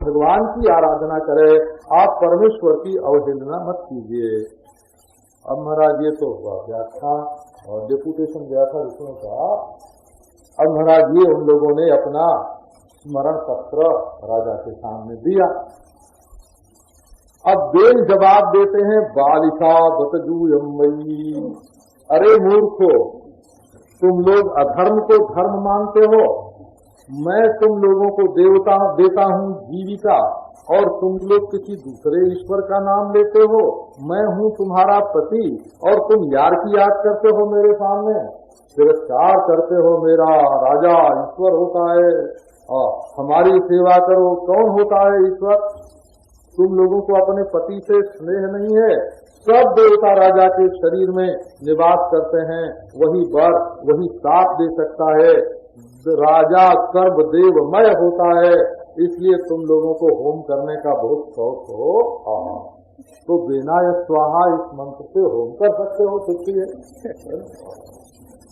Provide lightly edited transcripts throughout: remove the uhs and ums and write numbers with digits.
भगवान की आराधना करे, आप परमेश्वर की अवहेलना मत कीजिए। अब महाराज ये तो हुआ व्याख्यान और डेपुटेशन गया था ऋषियों का। अब महाराज ये उन लोगों ने अपना स्मरण पत्र राजा के सामने दिया। अब बेल जवाब देते हैं, बालिका बतजूयम्मयी, अरे मूर्खो, तुम लोग अधर्म को धर्म मानते हो, मैं तुम लोगों को देवता देता हूँ जीविका, और तुम लोग किसी दूसरे ईश्वर का नाम लेते हो। मैं हूँ तुम्हारा पति और तुम यार की याद करते हो मेरे सामने, तिरस्कार करते हो मेरा। राजा ईश्वर होता है और हमारी सेवा करो। कौन होता है ईश्वर? तुम लोगों को अपने पति से स्नेह नहीं है। सब देवता राजा के शरीर में निवास करते हैं, वही वर वही साथ दे सकता है। राजा सर्वदेवमय होता है, इसलिए तुम लोगों को होम करने का बहुत शौक हो तो बेनाय स्वाहा इस मंत्र से होम कर सकते हो, छुट्टी है।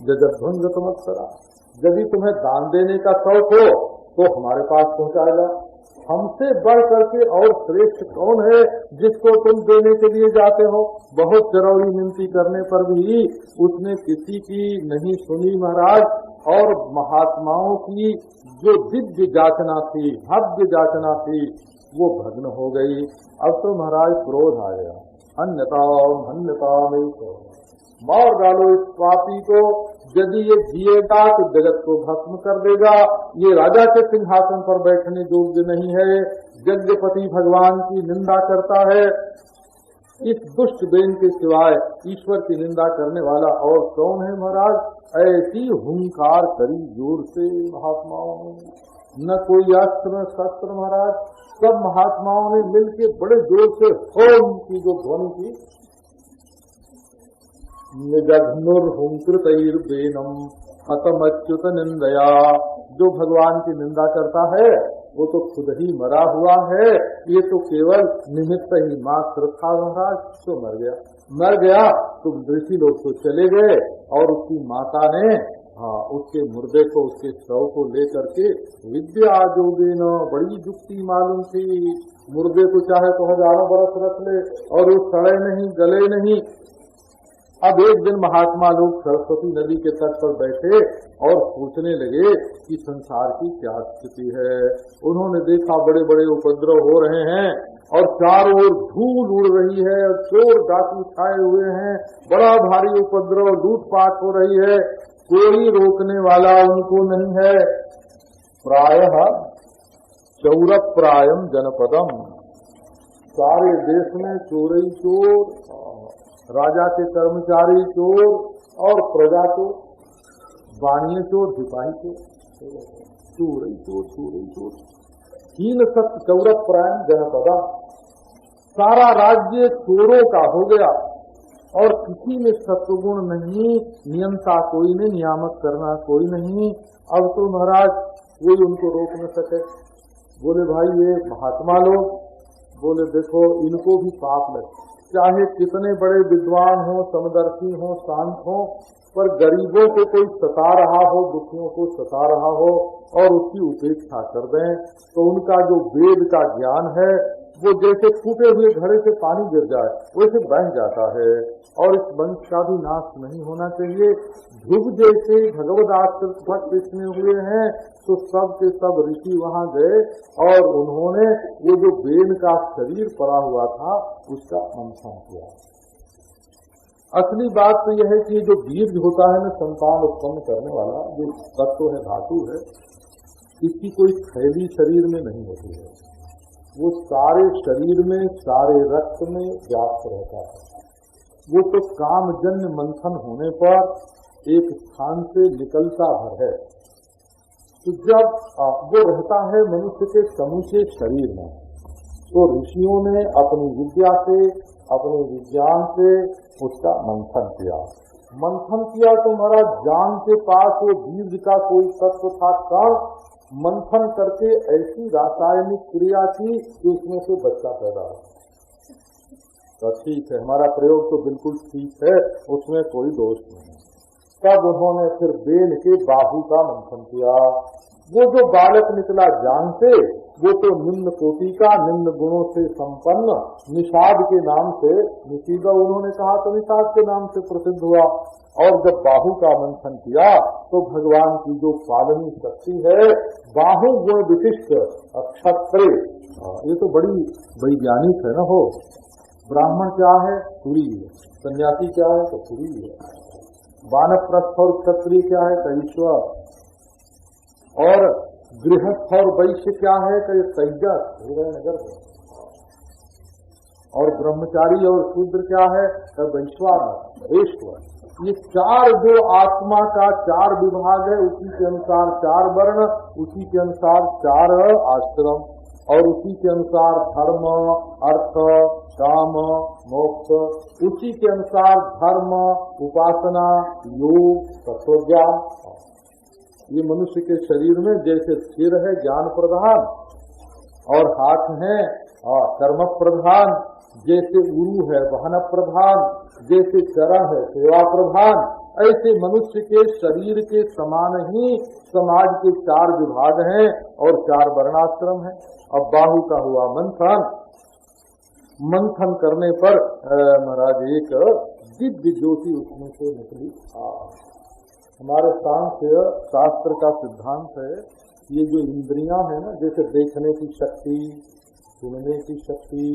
जगद्भंग तमत्सरा, यदि तुम्हें दान देने का शौक हो तो हमारे पास पहुंचाएगा। हमसे बढ़ करके और श्रेष्ठ कौन है जिसको तुम देने के लिए जाते हो? बहुत चरौरी मिनती करने पर भी उसने किसी की नहीं सुनी महाराज। और महात्माओं की जो दिव्य जाचना थी, भव्य जाचना थी, वो भग्न हो गई। अब तो महाराज क्रोध आ गया। अन्यता में मार डालो इस पापी को, यदि ये जिएगा तो जगत को भस्म कर देगा। ये राजा के सिंहासन पर बैठने योग्य नहीं है। यज्ञपति भगवान की निंदा करता है। इस दुष्ट बेन के सिवाय ईश्वर की निंदा करने वाला और कौन है महाराज? ऐसी हुंकार करी जोर से महात्माओं ने, न कोई अस्त्र न शस्त्र महाराज। सब महात्माओं ने मिलके बड़े जोर से होम की जो ध्वनि की, निजघ्नुर्हुंकृतैर्बेनम हतमच्युत निंदया। जो भगवान की निंदा करता है वो तो खुद ही मरा हुआ है। ये तो केवल निमित्त ही मात्र था महाराज, तो मर गया तो ऋषि लोग तो चले गए और उसकी माता ने उसके मुर्दे को, उसके शव को लेकर के विद्या जोगेन, बड़ी युक्ति मालूम थी। मुर्दे को चाहे तो हजारों बरस रख ले और वो सड़े नहीं गले नहीं। अब एक दिन महात्मा लोग सरस्वती नदी के तट पर बैठे और सोचने लगे कि संसार की क्या स्थिति है। उन्होंने देखा बड़े बड़े उपद्रव हो रहे हैं और चारों ओर धूल उड़ रही है और चोर डाकू छाए हुए हैं। बड़ा भारी उपद्रव, लूटपाट हो रही है। कोई रोकने वाला उनको नहीं है। प्रायः चौरप्रायम जनपदम, सारे देश में चोर ही चोर, राजा के कर्मचारी चोर और प्रजा चोर, बाणीय चोर, सिपाही चोर, चोर ही चोर। हीन सत्य चौरप्रायम जनपदम, सारा राज्य चोरों का हो गया और किसी में सत्वगुण नहीं, नियंता कोई नहीं, नियामक करना कोई नहीं। अब तो महाराज कोई उनको रोक न सके। बोले भाई ये महात्मा लोग, बोले देखो इनको भी पाप लगे, चाहे कितने बड़े विद्वान हो, समदर्शी हो, शांत हो, पर गरीबों को कोई सता रहा हो, दुखियों को सता रहा हो और उसकी उपेक्षा कर दें तो उनका जो वेद का ज्ञान है वो जैसे फूटे हुए घड़े से पानी गिर जाए वैसे बह जाता है। और इस वंश का भी नाश नहीं होना चाहिए। ध्रुव जैसे भगवदाश्रित भक्त इसमें हुए हैं तो सब के सब ऋषि वहाँ गए और उन्होंने वो जो बेन का शरीर पड़ा हुआ था उसका मंथन किया। असली बात तो यह है कि जो बीज होता है ना, संतान उत्पन्न करने वाला जो तत्व है, धातु है, इसकी कोई थैली शरीर में नहीं होती है। वो सारे शरीर में, सारे रक्त में व्याप्त रहता है। वो तो कामजन्य मंथन होने पर एक स्थान से निकलता भर है। तो जब वो रहता है मनुष्य के समूचे शरीर में, तो ऋषियों ने अपनी विद्या से, अपने विज्ञान से उसका मंथन किया। तो हमारा जान के पास वो बीज का कोई तत्व था, कण मंथन करके ऐसी रासायनिक क्रिया की कि उसमें से बच्चा पैदा हो। तो ठीक है, हमारा प्रयोग तो बिल्कुल ठीक है, उसमें कोई दोष नहीं। तब उन्होंने फिर बेन के बाहु का मंथन किया। वो जो बालक निकला जान से, वो तो निम्न कोटि का, निम्न गुणों से संपन्न निषाद के नाम से, निषीदा उन्होंने कहा तो निषाद के नाम से प्रसिद्ध हुआ। और जब बाहु का मंथन किया तो भगवान की जो पालनी शक्ति है, बाहु गुण विशिष्ट क्षत्रिय, ये तो बड़ी वैज्ञानिक है ना। हो ब्राह्मण क्या है? तुरी है। सन्यासी क्या है? तो तुरी है। वानप्रस्थ और क्षत्रिय क्या है? तो ईश्वर। और गृहस्थ और वैश्य क्या है? तो तेजस, हृदयनगर। और ब्रह्मचारी और शूद्र क्या है? तो वैश्वानर, ईश्वर। ये चार जो आत्मा का चार विभाग है, उसी के अनुसार चार वर्ण, उसी के अनुसार चार आश्रम, और उसी के अनुसार धर्म, अर्थ, काम, मोक्ष, उसी के अनुसार धर्म, उपासना, योग, तत्वज्ञान। ये मनुष्य के शरीर में जैसे सिर है ज्ञान प्रधान, और हाथ है कर्म प्रधान, जैसे उरु है वहन प्रधान, जैसे चरण है सेवा प्रधान, ऐसे मनुष्य के शरीर के समान ही समाज के चार विभाग हैं और चार वर्णाश्रम हैं। अब बाहु का हुआ मंथन, मंथन करने पर महाराज एक दिव्य ज्योति उसमें से निकली। हमारे सांख्य शास्त्र का सिद्धांत है, ये जो इंद्रियां हैं ना, जैसे देखने की शक्ति, सुनने की शक्ति,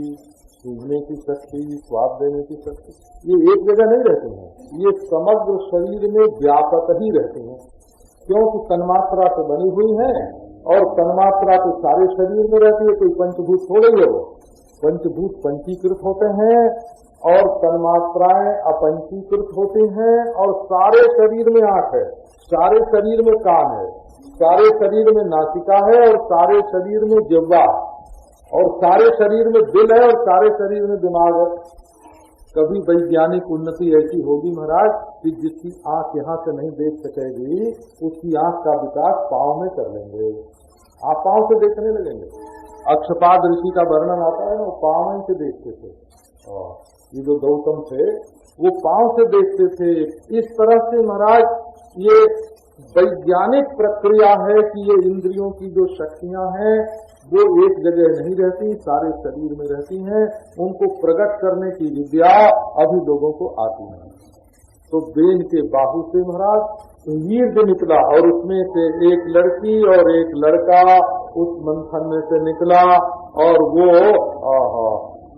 सूंघने की शक्ति, स्वाद देने की शक्ति, ये एक जगह नहीं रहते हैं, ये समग्र शरीर में व्यापक ही रहते हैं। क्योंकि तन्मात्रा से बनी हुई है, और तन्मात्रा तो सारे शरीर में रहती है, कोई पंचभूत थोड़े ही हो। पंचभूत पंचीकृत होते हैं और तन्मात्राएं अपंचीकृत होती हैं, और सारे शरीर में आंख है, सारे शरीर में कान है, सारे शरीर में नासिका है, और सारे शरीर में जिह्वा, और सारे शरीर में दिल है, और सारे शरीर में दिमाग है। कभी वैज्ञानिक उन्नति ऐसी होगी महाराज कि जिसकी आंख यहाँ से नहीं देख सकेगी, उसकी आंख का विकास पांव में कर लेंगे, आप पांव से देखने लगेंगे। अक्षपाद ऋषि का वर्णन आता है ना, वो पांव से देखते थे, ये जो गौतम थे वो पांव से देखते थे। इस तरह से महाराज ये वैज्ञानिक प्रक्रिया है कि ये इंद्रियों की जो शक्तियां हैं वो एक जगह नहीं रहती, सारे शरीर में रहती हैं। उनको प्रकट करने की विद्या अभी लोगों को आती है। तो बेन के बाहु से महाराज वीर्य निकला, और उसमें से एक लड़की और एक लड़का उस मंथन में से निकला, और वो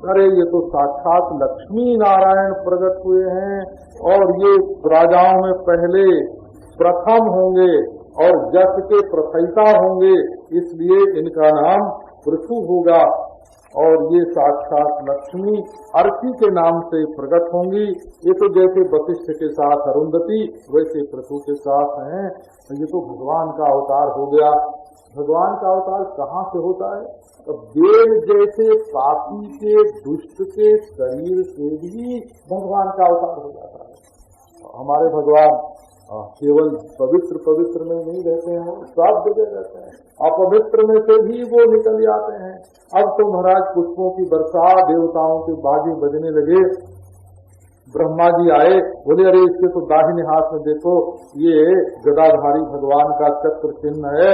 अरे ये तो साक्षात लक्ष्मी नारायण प्रकट हुए हैं, और ये राजाओं में पहले प्रथम होंगे और जस के प्रथयिता होंगे, इसलिए इनका नाम पृथु होगा। और ये साक्षात लक्ष्मी अर्थी के नाम से प्रकट होंगी। ये तो जैसे वशिष्ठ के साथ अरुंधति, वैसे पृथु के साथ हैं। ये तो भगवान का अवतार हो गया। भगवान का अवतार कहाँ से होता है? तो बेल जैसे पापी के दुष्ट के शरीर से भी भगवान का अवतार हो जाता है। हमारे भगवान केवल पवित्र पवित्र में नहीं रहते हैं, सब जगह रहते हैं। अपवित्र में से भी वो निकल जाते हैं। अब तो महाराज पुष्पों की वर्षा, देवताओं के बाजे बजने लगे। ब्रह्मा जी आए, बोले अरे इसके तो दाहिने हाथ में देखो, ये गदाधारी भगवान का चक्र चिन्ह है,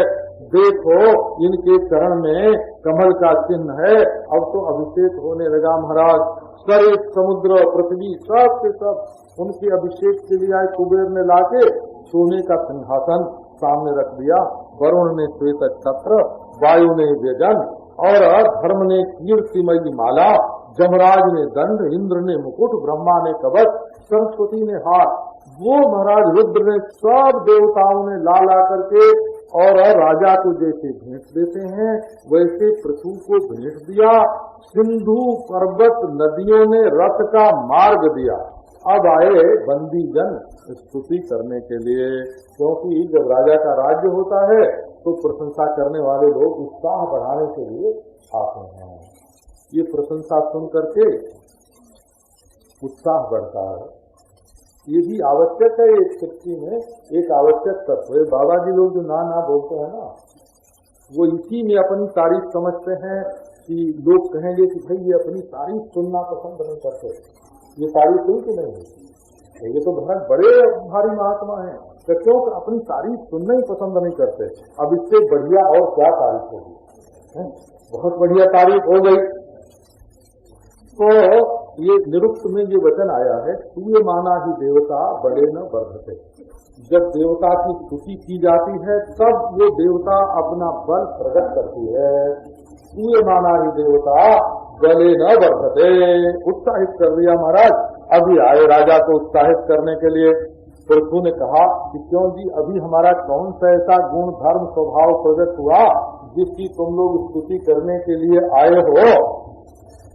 देखो इनके चरण में कमल का चिन्ह है। अब तो अभिषेक होने लगा महाराज। सारे समुद्र पृथ्वी सब के सब उनके अभिषेक के लिए आए। कुबेर ने लाके सोने का सिंहासन सामने रख दिया, वरुण ने श्वेत छत्र, वायु ने व्यजन, और धर्म ने कीर्तिमयी माला, जमराज ने दंड, इंद्र ने मुकुट, ब्रह्मा ने कवच, सरस्वती ने हाथ। वो महाराज रुद्र ने सब देवताओं ने ला ला करके, और राजा को जैसे भेंट देते हैं वैसे पृथु को भेंट दिया। सिंधु पर्वत नदियों ने रथ का मार्ग दिया। अब आए बंदी जन स्तुति करने के लिए, क्योंकि जब राजा का राज्य होता है तो प्रशंसा करने वाले लोग उत्साह बढ़ाने के लिए आते हैं। ये प्रशंसा सुन करके उत्साह बढ़ता है। ये भी आवश्यक है, एक सृष्टि में एक आवश्यक तत्व है। बाबा जी लोग जो ना बोलते हैं ना, वो इसी में अपनी तारीफ समझते हैं कि लोग कहेंगे कि भाई ये अपनी तारीफ सुनना पसंद नहीं करते। ये तारीफ हुई कि नहीं हुई? ये तो बहुत बड़े भारी महात्मा हैं, तो क्यों अपनी तारीफ सुनना ही पसंद नहीं करते? अब इससे बढ़िया और क्या तारीफ होगी? बहुत बढ़िया तारीफ हो गई। तो ये निरुक्त में ये वचन आया है, तूये माना ही देवता बड़े न वर्धते। जब देवता की स्तुति की जाती है तब वो देवता अपना बल प्रकट करती है। तूये माना ही देवता बड़े न वर्धते, उत्साहित कर दिया महाराज। अभी आए राजा को उत्साहित करने के लिए। पृथु ने कहा कि क्यों जी, अभी हमारा कौन सा ऐसा गुण धर्म स्वभाव प्रकट हुआ जिसकी तुम लोग स्तुति करने के लिए आए हो?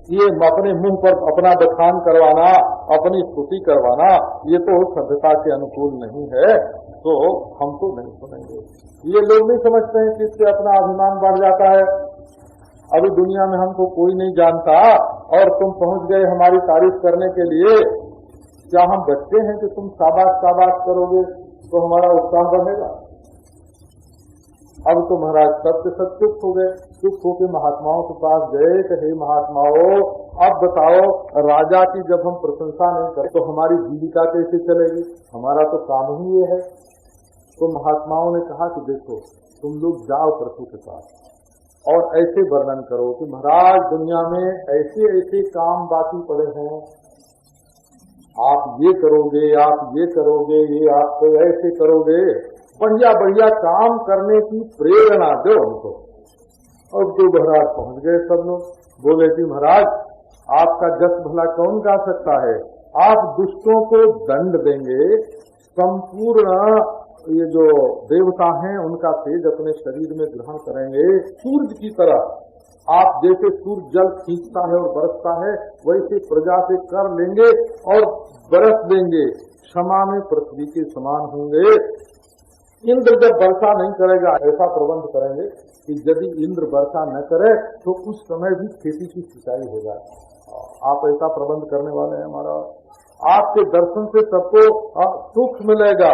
ये अपने मुंह पर अपना बखान करवाना, अपनी स्तुति करवाना, ये तो सभ्यता के अनुकूल नहीं है, तो हम तो नहीं सुनेंगे। ये लोग नहीं समझते हैं कि इससे अपना अभिमान बढ़ जाता है। अभी दुनिया में हमको कोई नहीं जानता और तुम पहुंच गए हमारी तारीफ करने के लिए। क्या हम बच्चे हैं कि तुम शाबाश शाबाश करोगे तो हमारा उत्साह बढ़ेगा? अब तो महाराज सबके सब चुप हो गए। चुप होकर महात्माओं के पास गए कि हे महात्माओं, अब बताओ, राजा की जब हम प्रशंसा नहीं करें तो हमारी जीविका कैसे चलेगी? हमारा तो काम ही ये है। तो महात्माओं ने कहा कि देखो, तुम लोग जाओ पृथु के पास और ऐसे वर्णन करो कि महाराज दुनिया में ऐसे ऐसे काम बाकी पड़े हैं, आप ये करोगे, आप ये करोगे, ये आप ऐसे करोगे, बढ़िया बढ़िया काम करने की प्रेरणा दो उनको। अब तो महाराज पहुंच गए सब लोग। बोले कि महाराज, आपका जस भला कौन गा सकता है? आप दुष्टों को दंड देंगे, संपूर्ण ये जो देवता हैं उनका तेज अपने शरीर में ग्रहण करेंगे, सूरज की तरह। आप जैसे सूरज जल खींचता है और बरसता है, वैसे प्रजा से कर लेंगे और बरस देंगे, क्षमा में पृथ्वी के समान होंगे। इंद्र जब वर्षा नहीं करेगा, ऐसा प्रबंध करेंगे कि यदि इंद्र वर्षा न करे तो उस समय भी खेती की सिंचाई हो जाए। आप ऐसा प्रबंध करने वाले हैं हमारा। आपके दर्शन से सबको सुख मिलेगा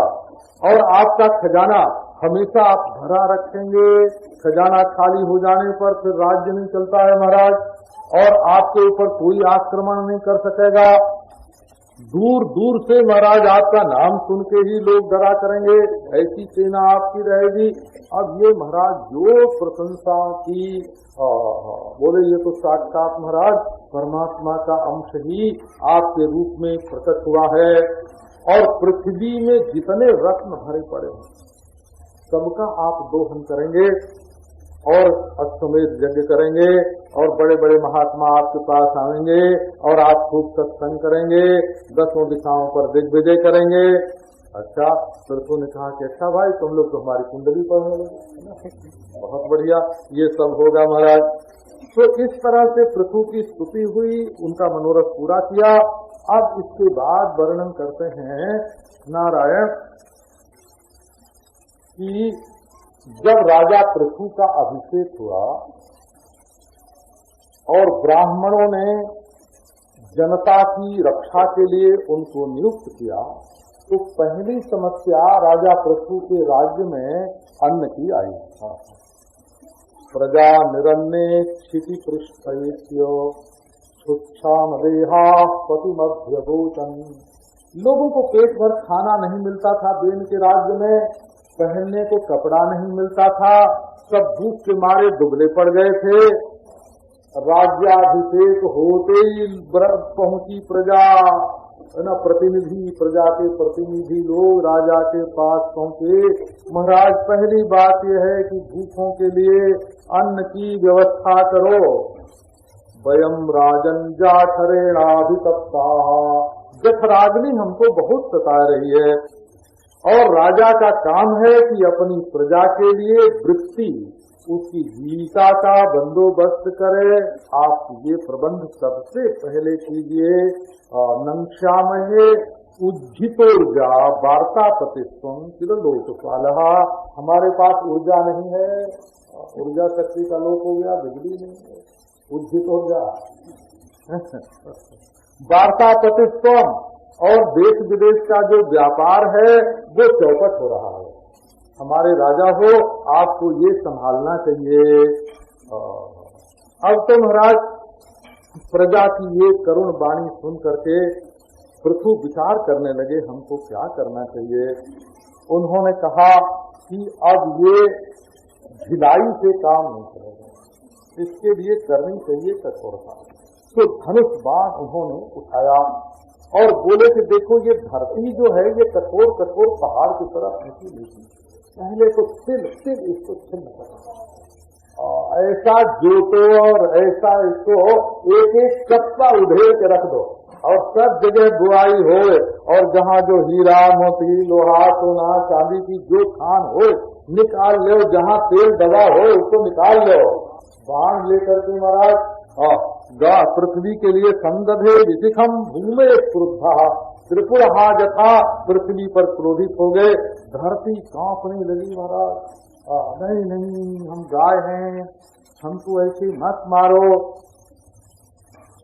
और आपका खजाना हमेशा आप भरा रखेंगे। खजाना खाली हो जाने पर फिर राज्य नहीं चलता है महाराज, और आपके ऊपर कोई आक्रमण नहीं कर सकेगा। दूर दूर से महाराज आपका नाम सुन के ही लोग डरा करेंगे, ऐसी सेना आपकी रहेगी। अब ये महाराज जो प्रशंसा की, बोले ये तो साक्षात महाराज परमात्मा का अंश ही आपके रूप में प्रकट हुआ है। और पृथ्वी में जितने रत्न भरे पड़े हैं सबका आप दोहन करेंगे और अश्वमेध यज्ञ करेंगे और बड़े बड़े महात्मा आपके पास आएंगे और आप खूब सत्संग करेंगे, 10 दिशाओं पर दिग्विजय करेंगे। अच्छा, पृथु ने कहा कि अच्छा भाई, तुम लोग तो हमारी कुंडली पढ़ने लगे, बहुत बढ़िया, ये सब होगा महाराज। तो इस तरह से पृथु की स्तुति हुई, उनका मनोरथ पूरा किया। अब इसके बाद वर्णन करते हैं नारायण कि जब राजा पृथु का अभिषेक हुआ और ब्राह्मणों ने जनता की रक्षा के लिए उनको नियुक्त किया, तो पहली समस्या राजा पृथु के राज्य में अन्न की आई। प्रजा निरन्ने क्षिति पृष्ठेत्यो छुच्छाम देहा पतिमभ्यभूतन। लोगों को पेट भर खाना नहीं मिलता था बेन के राज्य में, पहनने को कपड़ा नहीं मिलता था, सब भूख के मारे दुबले पड़ गए थे। राज्याभिषेक होते ही पहुंची प्रजा, ना प्रतिनिधि, प्रजा के प्रतिनिधि लोग राजा के पास पहुंचे। महाराज, पहली बात यह है कि भूखों के लिए अन्न की व्यवस्था करो। वयम राजन जाठरेणाभितप्ता, जठराग्नि हमको बहुत सता रही है और राजा का काम है कि अपनी प्रजा के लिए वृत्ति, उसकी जीविका का बंदोबस्त करे। आप ये प्रबंध सबसे पहले कीजिए। नंक्षामहे उज्जितोर्जा वार्ता प्रतिस्वम किलोकपालहा। हमारे पास ऊर्जा नहीं है, ऊर्जा शक्ति का लोप हो गया, बिजली नहीं है, उज्जित ऊर्जा वार्ता प्रतिस्वम, और देश विदेश का जो व्यापार है वो चौपट हो रहा है। हमारे राजा हो, आपको ये संभालना चाहिए। अब तो महाराज प्रजा की ये करुण वाणी सुन करके पृथु विचार करने लगे, हमको क्या करना चाहिए। उन्होंने कहा कि अब ये ढिलाई से काम नहीं चलेगा, इसके लिए करनी चाहिए कठोरता। तो धनुष बाण उन्होंने उठाया और बोले कि देखो ये धरती जो है ये कठोर कठोर पहाड़ की तरफ नहीं लेती, पहले तो सिल इसको छिन्न करो, ऐसा जोतो और ऐसा इसको एक एक कप्पा उधेड़ के रख दो और सब जगह बुआई हो, और जहाँ जो हीरा मोती लोहा सोना चांदी की जो खान हो निकाल लो, जहाँ तेल दवा हो उसको निकाल लो। बाण लेकर के महाराज पृथ्वी के लिए संदधे विशिखम भूमे क्रुद्धा त्रिपुरहा जथा, पृथ्वी पर क्रोधित हो गए, धरती कांपने लगी। महाराज नहीं हम गाय हैं, हमको ऐसे मत मारो,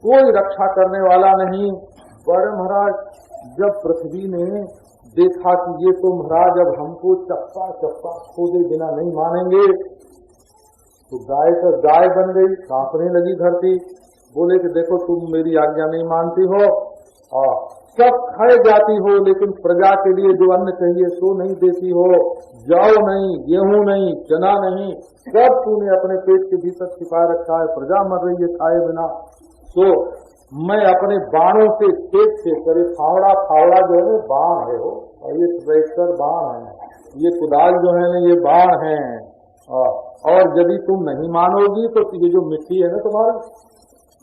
कोई रक्षा करने वाला नहीं। बड़े महाराज जब पृथ्वी ने देखा कि ये तो महाराज अब हमको चप्पा चप्पा खोदे बिना नहीं मानेंगे, तो गाय बन गई, कांपने लगी धरती। बोले कि देखो तुम मेरी आज्ञा नहीं मानती हो और सब खाए जाती हो, लेकिन प्रजा के लिए जो अन्न चाहिए सो नहीं देती हो, जौ नहीं, गेहूं नहीं, चना नहीं, सब तूने अपने पेट के भीतर छिपा रखा है, प्रजा मर रही है खाए बिना। तो मैं अपने बाणों से खेत से करे, फावड़ा जो है बाण है हो, और ये ट्रैक्टर बाण है, ये कुदाल जो है ना ये बाण है। और यदि तुम नहीं मानोगी तो ये जो मिट्टी है ना तुम्हारी,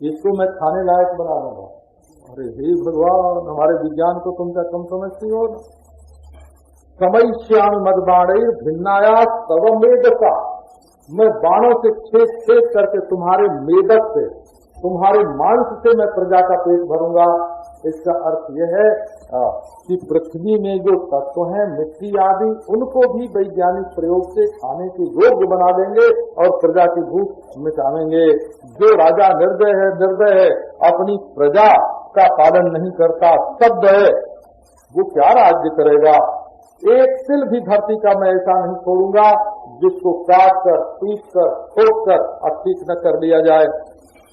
इसको मैं खाने लायक बना दूंगा। अरे हे भगवान, हमारे विज्ञान को तुम क्या कम समझती हो? समयश्याम मद बाणे भिन्नाया तव मेदका, मैं बाणों से छेद करके तुम्हारे मेदक से, तुम्हारे मांस से मैं प्रजा का पेट भरूंगा। इसका अर्थ यह है कि पृथ्वी में जो तत्व हैं मिट्टी आदि, उनको भी वैज्ञानिक प्रयोग से खाने के योग्य बना देंगे और प्रजा की भूख मिटाएंगे। जो राजा निर्दय है, अपनी प्रजा का पालन नहीं करता, स्तब्ध है, वो क्या राज्य करेगा? एक तिल भी धरती का मैं ऐसा नहीं छोड़ूंगा जिसको काट कर, पीट कर, ठोक कर ठीक न कर लिया जाए।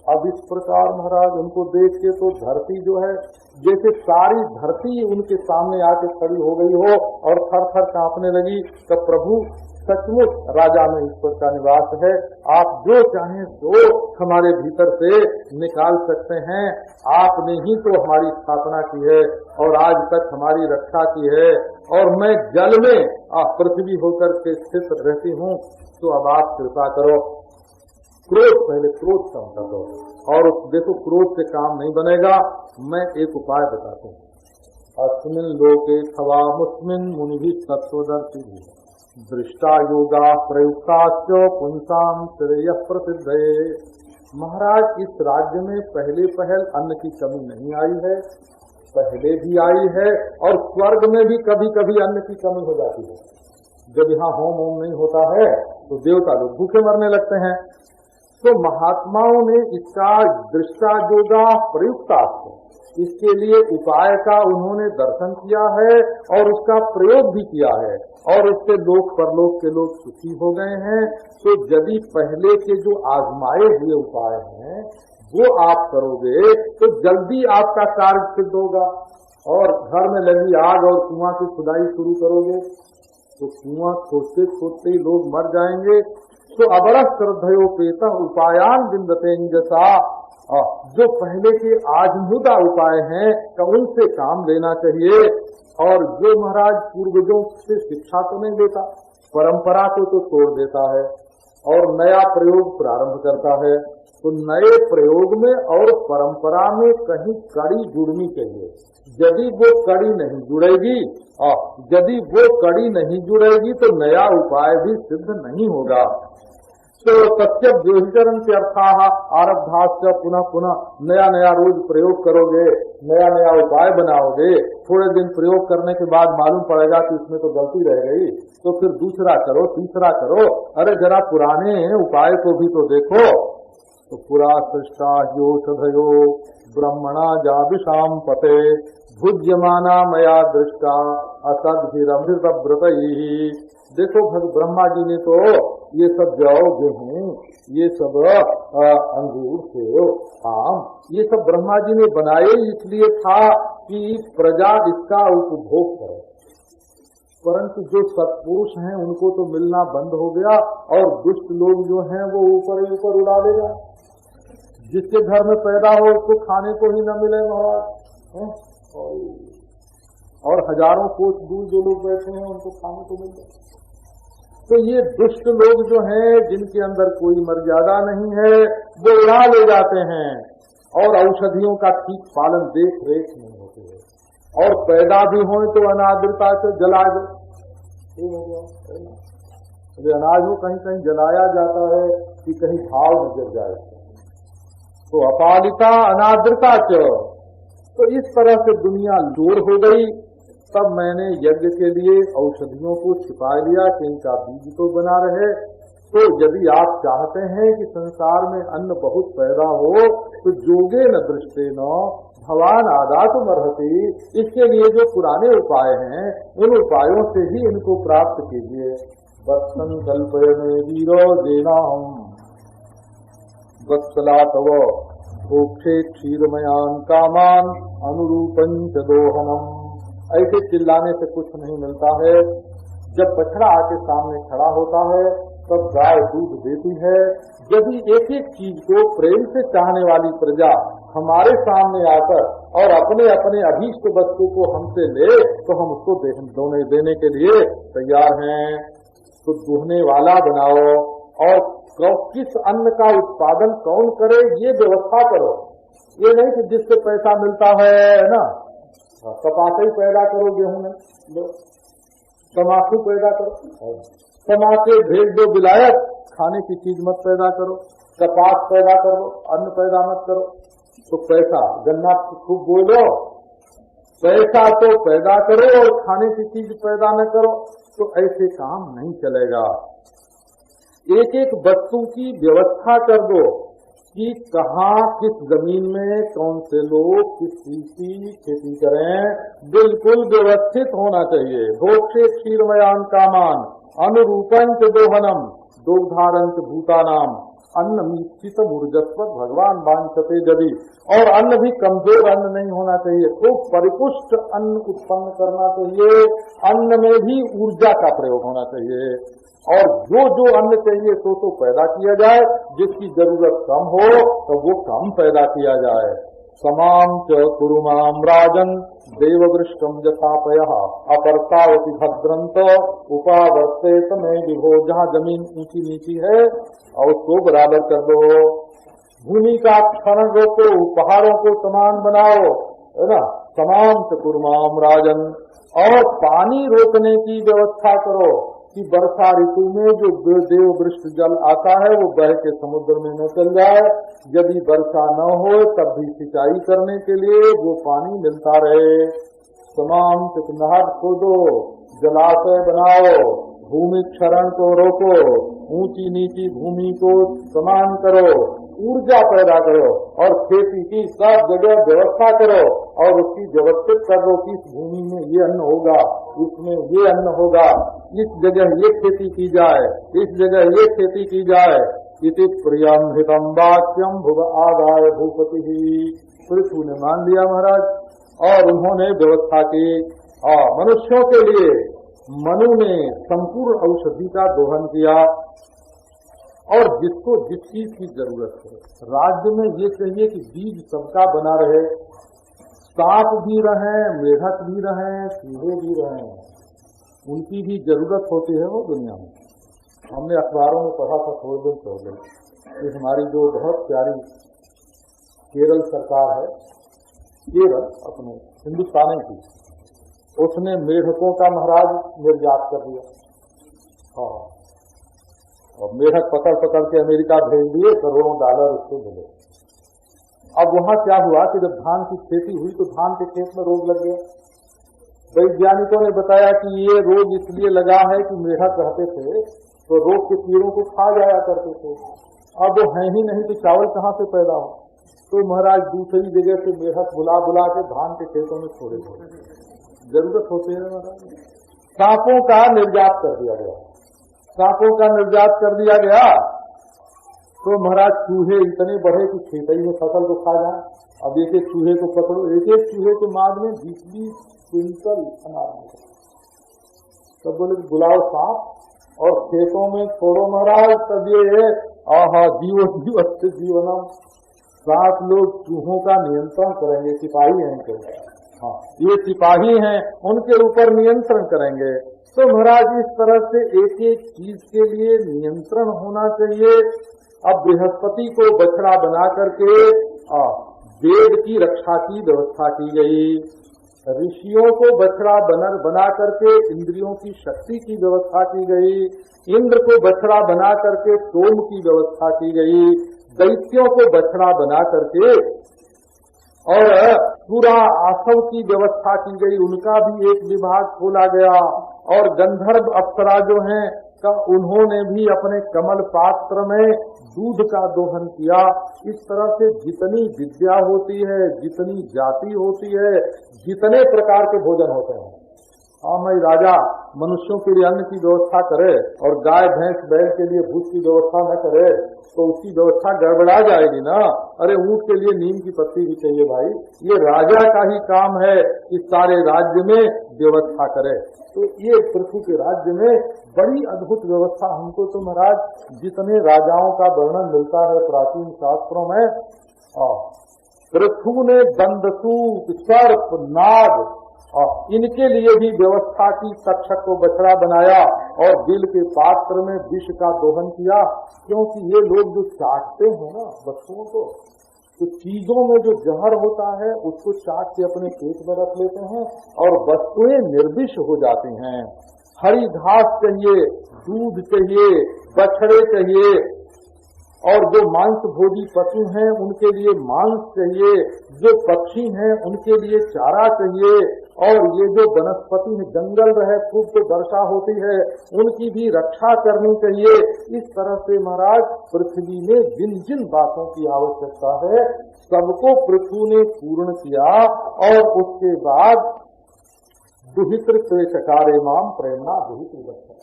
अब इस प्रकार महाराज उनको देख के तो धरती जो है जैसे सारी धरती उनके सामने आके खड़ी हो गई हो और थर थर कांपने लगी। तो प्रभु सचमुच राजा में ईश्वर का निवास है, आप जो चाहें तो हमारे भीतर से निकाल सकते हैं। आपने ही तो हमारी स्थापना की है और आज तक हमारी रक्षा की है, और मैं जल में पृथ्वी होकर के स्थित रहती हूँ, तो अब आप कृपा करो। पहले क्रोध कम कर दो, और देखो क्रोध से काम नहीं बनेगा। मैं एक उपाय बताता हूँ। अस्मिन लोके खवा मुस्मिन मुनि तत्वदर्शी दृष्टा योगा प्रयुक्ता पुंसाम श्रेय प्रसिद्ध। महाराज इस राज्य में पहले पहल अन्न की कमी नहीं आई है, पहले भी आई है, और स्वर्ग में भी कभी कभी अन्न की कमी हो जाती है। जब यहाँ होम नहीं होता है तो देवता लोग भूखे मरने लगते हैं। तो महात्माओं ने इसका दृष्टा योगा प्रयुक्ता, इसके लिए उपाय का उन्होंने दर्शन किया है और उसका प्रयोग भी किया है, और उससे लोक परलोक के लोग सुखी हो गए हैं। तो यदि पहले के जो आजमाए हुए उपाय हैं वो आप करोगे तो जल्दी आपका कार्य सिद्ध होगा। और घर में लगी आग और कुआं की खुदाई शुरू करोगे तो कुआं खोदते खोदते ही लोग मर जाएंगे। तो अबरस श्रद्धयोपेता उपायान बिंदते जैसा जो पहले के आजमूदा उपाय हैं तो उनसे काम लेना चाहिए। और जो महाराज पूर्वजों से शिक्षा तो नहीं लेता, परंपरा को तो तोड़ देता है और नया प्रयोग प्रारंभ करता है। तो नए प्रयोग में और परंपरा में कहीं कड़ी जुड़नी चाहिए। यदि वो कड़ी नहीं जुड़ेगी तो नया उपाय भी सिद्ध नहीं होगा। तो सत्य व्यभिचरण के अर्थाः आरब्धाश्च पुनः पुनः नया नया रोज प्रयोग करोगे, नया नया उपाय बनाओगे, थोड़े दिन प्रयोग करने के बाद मालूम पड़ेगा कि इसमें तो गलती रह गई, तो फिर दूसरा करो, तीसरा करो। अरे जरा पुराने उपाय को भी तो देखो। तो पुरा सृष्टा योषधयो ब्रह्मणा जाविषाम पते भुज्यमाना मया दृष्टा असद्भिरमृत व्रतैहि। देखो ब्रह्मा जी ने तो ये सब जौ गेहूं, ये सब अंगूर सेब आम, ये सब ब्रह्मा जी ने बनाए इसलिए था कि प्रजा इसका उपभोग करे। परंतु जो सत्पुरुष हैं उनको तो मिलना बंद हो गया और दुष्ट लोग जो हैं वो ऊपर ही ऊपर उड़ा लेगा। जिसके घर में पैदा हो उसको खाने को ही न मिले महाराज, और हजारों कोस दूर जो लोग बैठे हैं उनको खाने को मिल जाए। तो ये दुष्ट लोग जो हैं जिनके अंदर कोई मर्यादा नहीं है वो उड़ा ले जाते हैं और औषधियों का ठीक पालन देख रेख नहीं होते है, और पैदा भी हो तो अनादृता से जला दो। अनाज को कहीं कहीं जलाया जाता है कि कहीं भाव न गिर जाए, तो अपालिता अनादृता च। तो इस तरह से दुनिया दूर हो गई। तब मैंने यज्ञ के लिए औषधियों को छिपा लिया कि इनका बीज तो बना रहे। तो यदि आप चाहते हैं कि संसार में अन्न बहुत पैदा हो तो जोगे न दृष्टे न भवान आदात मरहति, इसके लिए जो पुराने उपाय हैं उन उपायों से ही इनको प्राप्त कीजिए। वत्सन कल्पय में वीरो देना हम वत्सला तव ओक्षे क्षीरमयान कामान अनुरूपं च दोहनम। ऐसे चिल्लाने से कुछ नहीं मिलता है। जब बछड़ा आके सामने खड़ा होता है तब गाय दूध देती है। यदि एक एक चीज को प्रेम से चाहने वाली प्रजा हमारे सामने आकर और अपने अपने अभीष्ट वस्तु को हमसे ले तो हम उसको देने के लिए तैयार हैं। तो दुहने वाला बनाओ और किस अन्न का उत्पादन कौन करे ये व्यवस्था करो। ये नहीं कि जिससे पैसा मिलता है ना, कपास ही पैदा करो, गेहूं में तमाकू पैदा करो, तमाके भेज दो विलायत, खाने की चीज मत पैदा करो। कपास पैदा करो, अन्न पैदा मत करो। तो पैसा गन्ना खूब बो लो, पैसा तो पैदा करो और खाने की चीज पैदा न करो, तो ऐसे काम नहीं चलेगा। एक एक वस्तु की व्यवस्था कर दो कि कहाँ किस जमीन में कौन से लोग किस चीज की खेती करें, बिल्कुल व्यवस्थित होना चाहिए। भोक्षे क्षीरमयान कामान अनुरूपंच दोहनम दोग्धारंच भूतानाम अन्न मीत ऊर्जस्व भगवान वांछते यदि। और अन्न भी कमजोर अन्न नहीं होना चाहिए, खूब परिपुष्ट अन्न उत्पन्न करना चाहिए। अन्न में भी ऊर्जा का प्रयोग होना चाहिए और जो जो अन्न चाहिए तो पैदा किया जाए। जिसकी जरूरत कम हो तो वो कम पैदा किया जाए। समाम च कुरुमाम राजन देववृष्टम जथापयः अपरतावति भद्रंत उपावर्तेत में विभो। जहाँ जमीन ऊंची नीची है और उसको बराबर कर दो। भूमि का खनन रोको, पहाड़ों को समान बनाओ, है ना। समाम च कुरुमाम राजन। और पानी रोकने की व्यवस्था करो कि वर्षा ऋतु में जो देववृष्ट जल आता है वो बह के समुद्र में न चल जाए। यदि वर्षा न हो तब भी सिंचाई करने के लिए वो पानी मिलता रहे। तमाम नहर खोदो, जलाशय बनाओ, भूमि क्षरण को रोको, ऊंची नीची भूमि को समान करो, ऊर्जा पैदा करो और खेती की सब जगह व्यवस्था करो और उसकी व्यवस्थित कर दो कि इस भूमि में ये अन्न होगा, इसमें ये अन्न होगा, इस जगह ये खेती की जाए, इस जगह ये खेती की जाए। इति प्रियम हितम वाक्यम भुव आदाय भूपति ही। पृथु ने मान लिया महाराज और उन्होंने व्यवस्था की। मनुष्यों के लिए मनु ने संपूर्ण औषधि का दोहन किया और जिसको जिस चीज की जरूरत है। राज्य में ये चाहिए कि बीज सबका बना रहे, सांप भी रहे, मेढक भी रहे, चूहे भी रहे, उनकी भी जरूरत होती है वो दुनिया में। हमने अखबारों में पढ़ा था थोड़े दिन पहले कि हमारी जो बहुत प्यारी केरल सरकार है, केरल अपने हिंदुस्तानी की, उसने मेढकों का महाराज निर्यात कर दिया। हाँ, और मेढक पकड़ पकड़ के अमेरिका भेज दिए, करोड़ों डॉलर उसको मिले। अब वहाँ क्या हुआ कि जब धान की खेती हुई तो धान के खेत में रोग लग गया। वैज्ञानिकों ने बताया कि ये रोग इसलिए लगा है कि मेढक रहते थे तो रोग के कीड़ों को खा जाया करते थे। अब वो है ही नहीं तो चावल कहाँ से पैदा हो। तो महाराज दूसरी जगह से मेढक बुला बुला के धान के खेतों में छोड़े थे। जरूरत होती है महाराज। सांपों का निर्यात कर दिया गया, सांपों का निर्यात कर दिया गया तो महाराज चूहे इतने बढ़े कि खेती में फसल को खा जाए। अब एक एक चूहे को पकड़ो, एक एक चूहे के माद में 20-20 क्विंटल अनाज। तो बोले बुलाओ सांप और खेतों में छोड़ो महाराज, तब ये है आहा जीवो जीवस्य जीवनम। 7 लोग चूहों का नियंत्रण करेंगे, सिपाही हैं इनके। हाँ, ये सिपाही हैं, उनके ऊपर नियंत्रण करेंगे। तो महाराज इस तरह से एक एक चीज के लिए नियंत्रण होना चाहिए। अब बृहस्पति को बछड़ा बना करके वेद की रक्षा की व्यवस्था की गई, ऋषियों को बछड़ा बना करके इंद्रियों की शक्ति की व्यवस्था की गई, इंद्र को बछड़ा बना करके सोम की व्यवस्था की गई, दैत्यों को बछड़ा बना करके और पूरा आसव की व्यवस्था की गई, उनका भी एक विभाग खोला गया। और गंधर्व अप्सरा जो हैं उन्होंने भी अपने कमल पात्र में दूध का दोहन किया। इस तरह से जितनी विद्या होती है, जितनी जाति होती है, जितने प्रकार के भोजन होते हैं। मैं राजा मनुष्यों के लिए अन्न की व्यवस्था करे और गाय भैंस बैल के लिए भूस की व्यवस्था न करे तो उसकी व्यवस्था गड़बड़ा जाएगी ना। अरे ऊंट के लिए नीम की पत्ती भी चाहिए भाई। ये राजा का ही काम है कि सारे राज्य में व्यवस्था करे। तो ये पृथ्वी के राज्य में बड़ी अद्भुत व्यवस्था। हमको तो महाराज जितने राजाओं का वर्णन मिलता है प्राचीन शास्त्रों में, पृथु ने दंडसूत, सर्प, नाग इनके लिए भी व्यवस्था की। तक्षक को बछड़ा बनाया और दिल के पात्र में विष का दोहन किया, क्योंकि ये लोग जो चाटते हैं ना वस्तुओं को, तो चीजों में जो जहर होता है उसको चाट के अपने पेट में रख लेते हैं और वस्तुएं निर्विष हो जाती हैं। हरी घास चाहिए, दूध चाहिए, बछड़े चाहिए, और जो मांस भोजी पशु हैं उनके लिए मांस चाहिए, जो पक्षी हैं उनके लिए चारा चाहिए, और ये जो वनस्पति है, जंगल रहे खूब तो वर्षा होती है, उनकी भी रक्षा करनी चाहिए। इस तरह से महाराज पृथ्वी में जिन जिन बातों की आवश्यकता है सबको पृथ्वी ने पूर्ण किया। और उसके बाद दुहित्र चकारे माम प्रेमणा दुहित्र।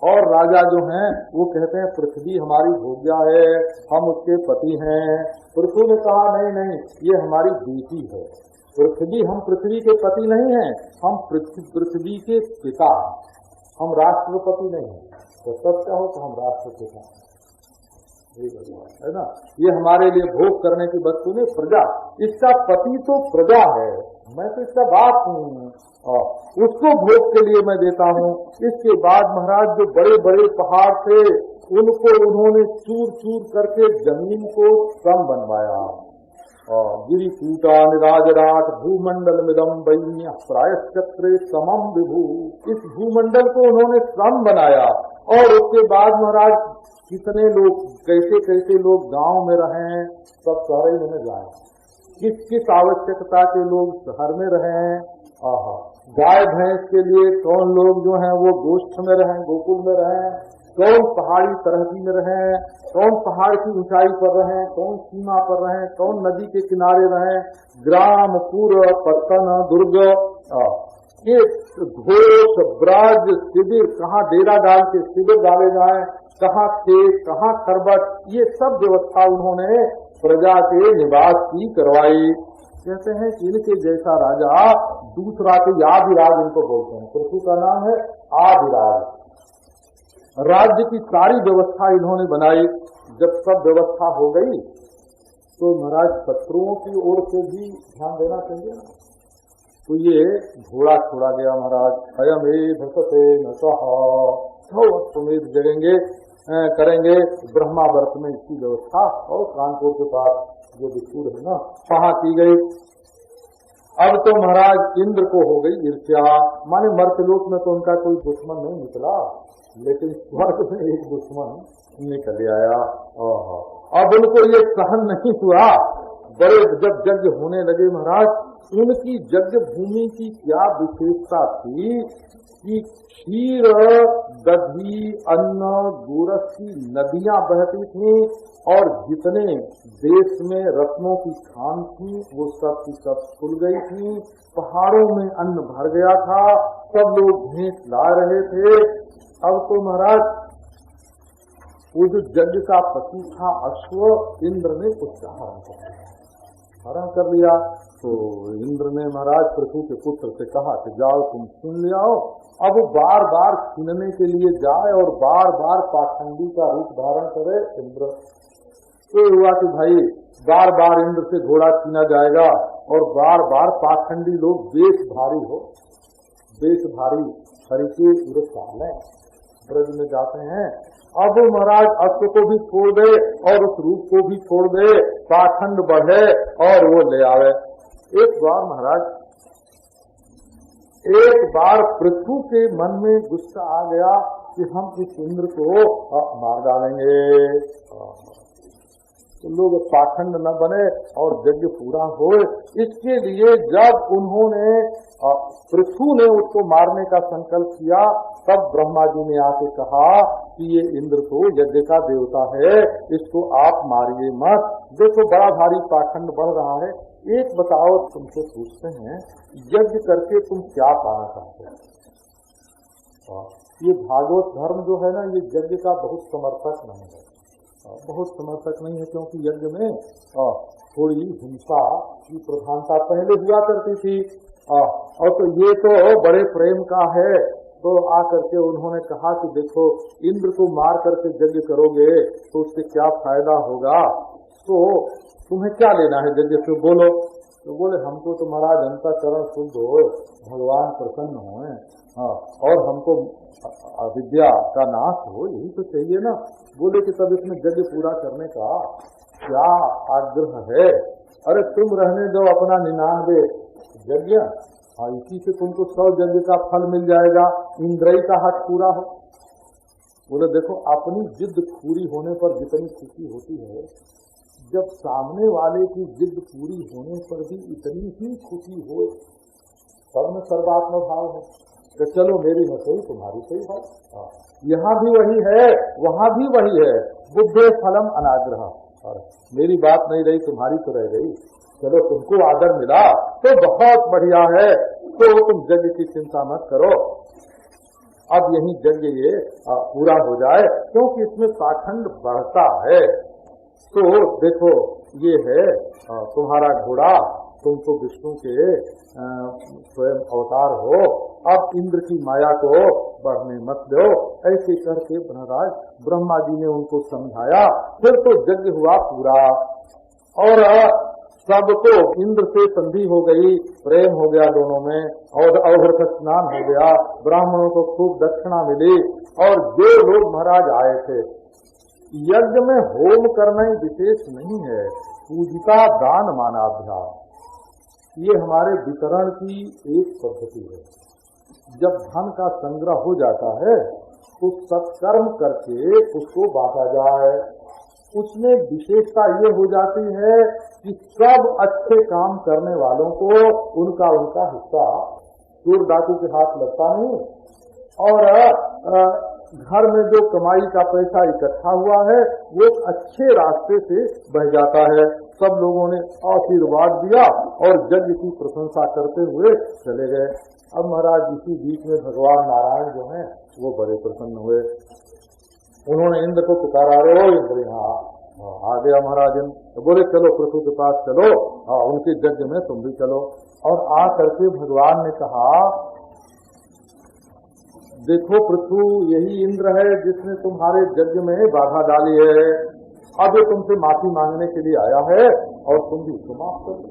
और राजा जो हैं वो कहते हैं पृथ्वी हमारी भोग्या है, हम उसके पति हैं। पृथ्वी ने कहा नहीं नहीं, ये हमारी बेटी है। पृथ्वी, हम पृथ्वी के पति नहीं हैं, हम पृथ्वी के पिता, हम राष्ट्रपति नहीं हैं। तो सत्य हो तो हम राष्ट्रपिता है ना। ये हमारे लिए भोग करने की वस्तु ने प्रजा, इसका पति तो प्रजा है, मैं तो इसका बाप हूँ, उसको भोग के लिए मैं देता हूँ। इसके बाद महाराज जो बड़े बड़े पहाड़ थे उनको उन्होंने चूर चूर करके जमीन को सम बनवाया। गिरिकूटा निराजराट भूमंडल मिदम वैन्य प्रायश्चक्रे समम विभू। इस भूमंडल को उन्होंने सम बनाया। और उसके बाद महाराज कितने लोग, कैसे कैसे लोग गांव में रहें, सब शहर में जाए, किस किस आवश्यकता के लोग शहर में रहें। गाय भैंस के लिए कौन लोग जो हैं वो गोष्ठ में रहें, गोकुल में रहें, कौन पहाड़ी तरहदी में रहें, कौन पहाड़ की ऊंचाई पर रहें, कौन सीमा पर रहें, कौन नदी के किनारे रहें, ग्राम, पुर, पत्तन, दुर्ग, ये घोष, ब्राज, शिविर, कहाँ डेरा डाल के शिविर डाले जाएं, कहाँ खेत, कहाँ खरबट, ये सब व्यवस्था उन्होंने प्रजा के निवास की करवाई। कहते हैं कि इनके जैसा राजा दूसरा के आदिराज इनको बोलते हैं। पृथ्वी का नाम है आदिराज। राज्य की सारी व्यवस्था इन्होंने बनाई। जब सब व्यवस्था हो गई तो महाराज शत्रुओं की ओर से भी ध्यान देना चाहिए। तो ये घोड़ा छोड़ा गया महाराज, अयमे धसते न समेत जगेंगे करेंगे ब्रह्मावर्त में इसकी व्यवस्था। और कानपुर के पास जो विपुर है ना, वहां की गई। अब तो महाराज इंद्र को हो गई ईर्ष्या, माने मर्त्यलोक में तो उनका कोई दुश्मन नहीं निकला, लेकिन स्वर्ग में एक दुश्मन निकल आया। अब उनको ये सहन नहीं हुआ। बड़े जब यज्ञ होने लगे महाराज, उनकी यज्ञ भूमि की क्या विशेषता थी कि क्षीर, दधी, अन्न, गोरस की नदियां बहती थीं और जितने देश में रत्नों की खान थी वो सब की सब खुल गई थी। पहाड़ों में अन्न भर गया था, सब लोग भेंट ला रहे थे। अब तो महाराज वो जो यज्ञ का पति था अश्व, इंद्र ने उसका हरण कर लिया। तो इंद्र ने महाराज पृथु के पुत्र से कहा कि जाओ तुम छीन ले आओ। अब वो बार बार छीनने के लिए जाए और बार बार पाखंडी का रूप धारण करे इंद्र। तो हुआ कि भाई बार बार इंद्र से घोड़ा छीना जाएगा और बार बार पाखंडी लोग बेश भारी हो, बेश भारी खरीदे पूरे साल ब्रज में जाते हैं। अब महाराज अश्व को भी छोड़ दे और उस रूप को भी छोड़ दे, पाखंड बढ़े और वो ले आवे। एक बार पृथु के मन में गुस्सा आ गया कि हम इस इंद्र को मार डालेंगे, तो लोग पाखंड न बने और यज्ञ पूरा हो। इसके लिए जब उन्होंने पृथु ने उसको मारने का संकल्प किया, तब ब्रह्मा जी ने आके कहा कि ये इंद्र तो यज्ञ का देवता है, इसको आप मारिए मत। देखो बड़ा भारी पाखंड बढ़ रहा है। एक बताओ, तुमसे पूछते हैं, यज्ञ करके तुम क्या पाना चाहते हो? ये भागवत धर्म जो है ना, ये यज्ञ का बहुत समर्थक नहीं है, बहुत समर्थक नहीं है, क्योंकि यज्ञ में थोड़ी हिंसा की प्रधानता पहले हुआ करती थी। और तो ये तो बड़े प्रेम का है, तो आकर के उन्होंने कहा कि देखो इंद्र को मार करके यज्ञ करोगे तो उससे क्या फायदा होगा, तो तुम्हें क्या लेना है यज्ञ से, बोलो। तो बोले हमको तो महाराज अंतःकरण शुद्ध हो, भगवान प्रसन्न हो, और हमको अविद्या का नाश हो, यही तो चाहिए ना। बोले कि तब इसमें यज्ञ पूरा करने का क्या आग्रह है? अरे तुम रहने दो अपना 99 यज्ञ, इसी से तुमको 100 यज्ञ का फल मिल जाएगा, इंद्रिय का हक पूरा हो। बोले देखो अपनी जिद पूरी होने पर जितनी खुशी होती है, जब सामने वाले की जिद पूरी होने पर भी इतनी ही खुशी हो, सब में सर्वात्म भाव है। तो चलो मेरी न सही तुम्हारी सही भाई, यहाँ भी वही है वहाँ भी वही है, बुद्धे फलम अनाग्रह। और मेरी बात नहीं रही तुम्हारी तो रह गई, चलो तुमको आदर मिला तो बहुत बढ़िया है, तो तुम यज्ञ की चिंता मत करो, अब यही यज्ञ ये पूरा हो जाए, क्योंकि इसमें पाखंड बढ़ता है। तो देखो ये है तुम्हारा घोड़ा, तुम तो विष्णु के स्वयं अवतार हो, अब इंद्र की माया को बढ़ने मत दो। ऐसे करके महाराज ब्रह्मा जी ने उनको समझाया। फिर तो यज्ञ हुआ पूरा और सबको इंद्र से संधि हो गई, प्रेम हो गया दोनों में, और अवहृत स्नान हो गया, ब्राह्मणों को खूब दक्षिणा मिली। और जो लोग महाराज आए थे, यज्ञ में होम करना ही विशेष नहीं है, पूजिता दान मानाभ्यास, ये हमारे वितरण की एक पद्धति है। जब धन का संग्रह हो जाता है तो सत्कर्म करके उसको बांटा जाए। उसमें विशेषता ये हो जाती है कि सब अच्छे काम करने वालों को उनका हिस्सा चोर डाकू के हाथ लगता नहीं, और घर में जो कमाई का पैसा इकट्ठा हुआ है वो अच्छे रास्ते से बह जाता है। सब लोगों ने आशीर्वाद दिया और यज्ञ की प्रशंसा करते हुए चले गए। अब महाराज इसी बीच में भगवान नारायण जो हैं वो बड़े प्रसन्न हुए। उन्होंने इंद्र को पुकारा, रे ओ इंद्र, यहाँ आ गया महाराज। तो बोले चलो पृथु के पास चलो, उनके यज्ञ में तुम भी चलो। और आ करके भगवान ने कहा, देखो पृथु यही इंद्र है जिसने तुम्हारे यज्ञ में बाधा डाली है, अब ये तुमसे माफी मांगने के लिए आया है और तुम भी उसको माफ कर दो।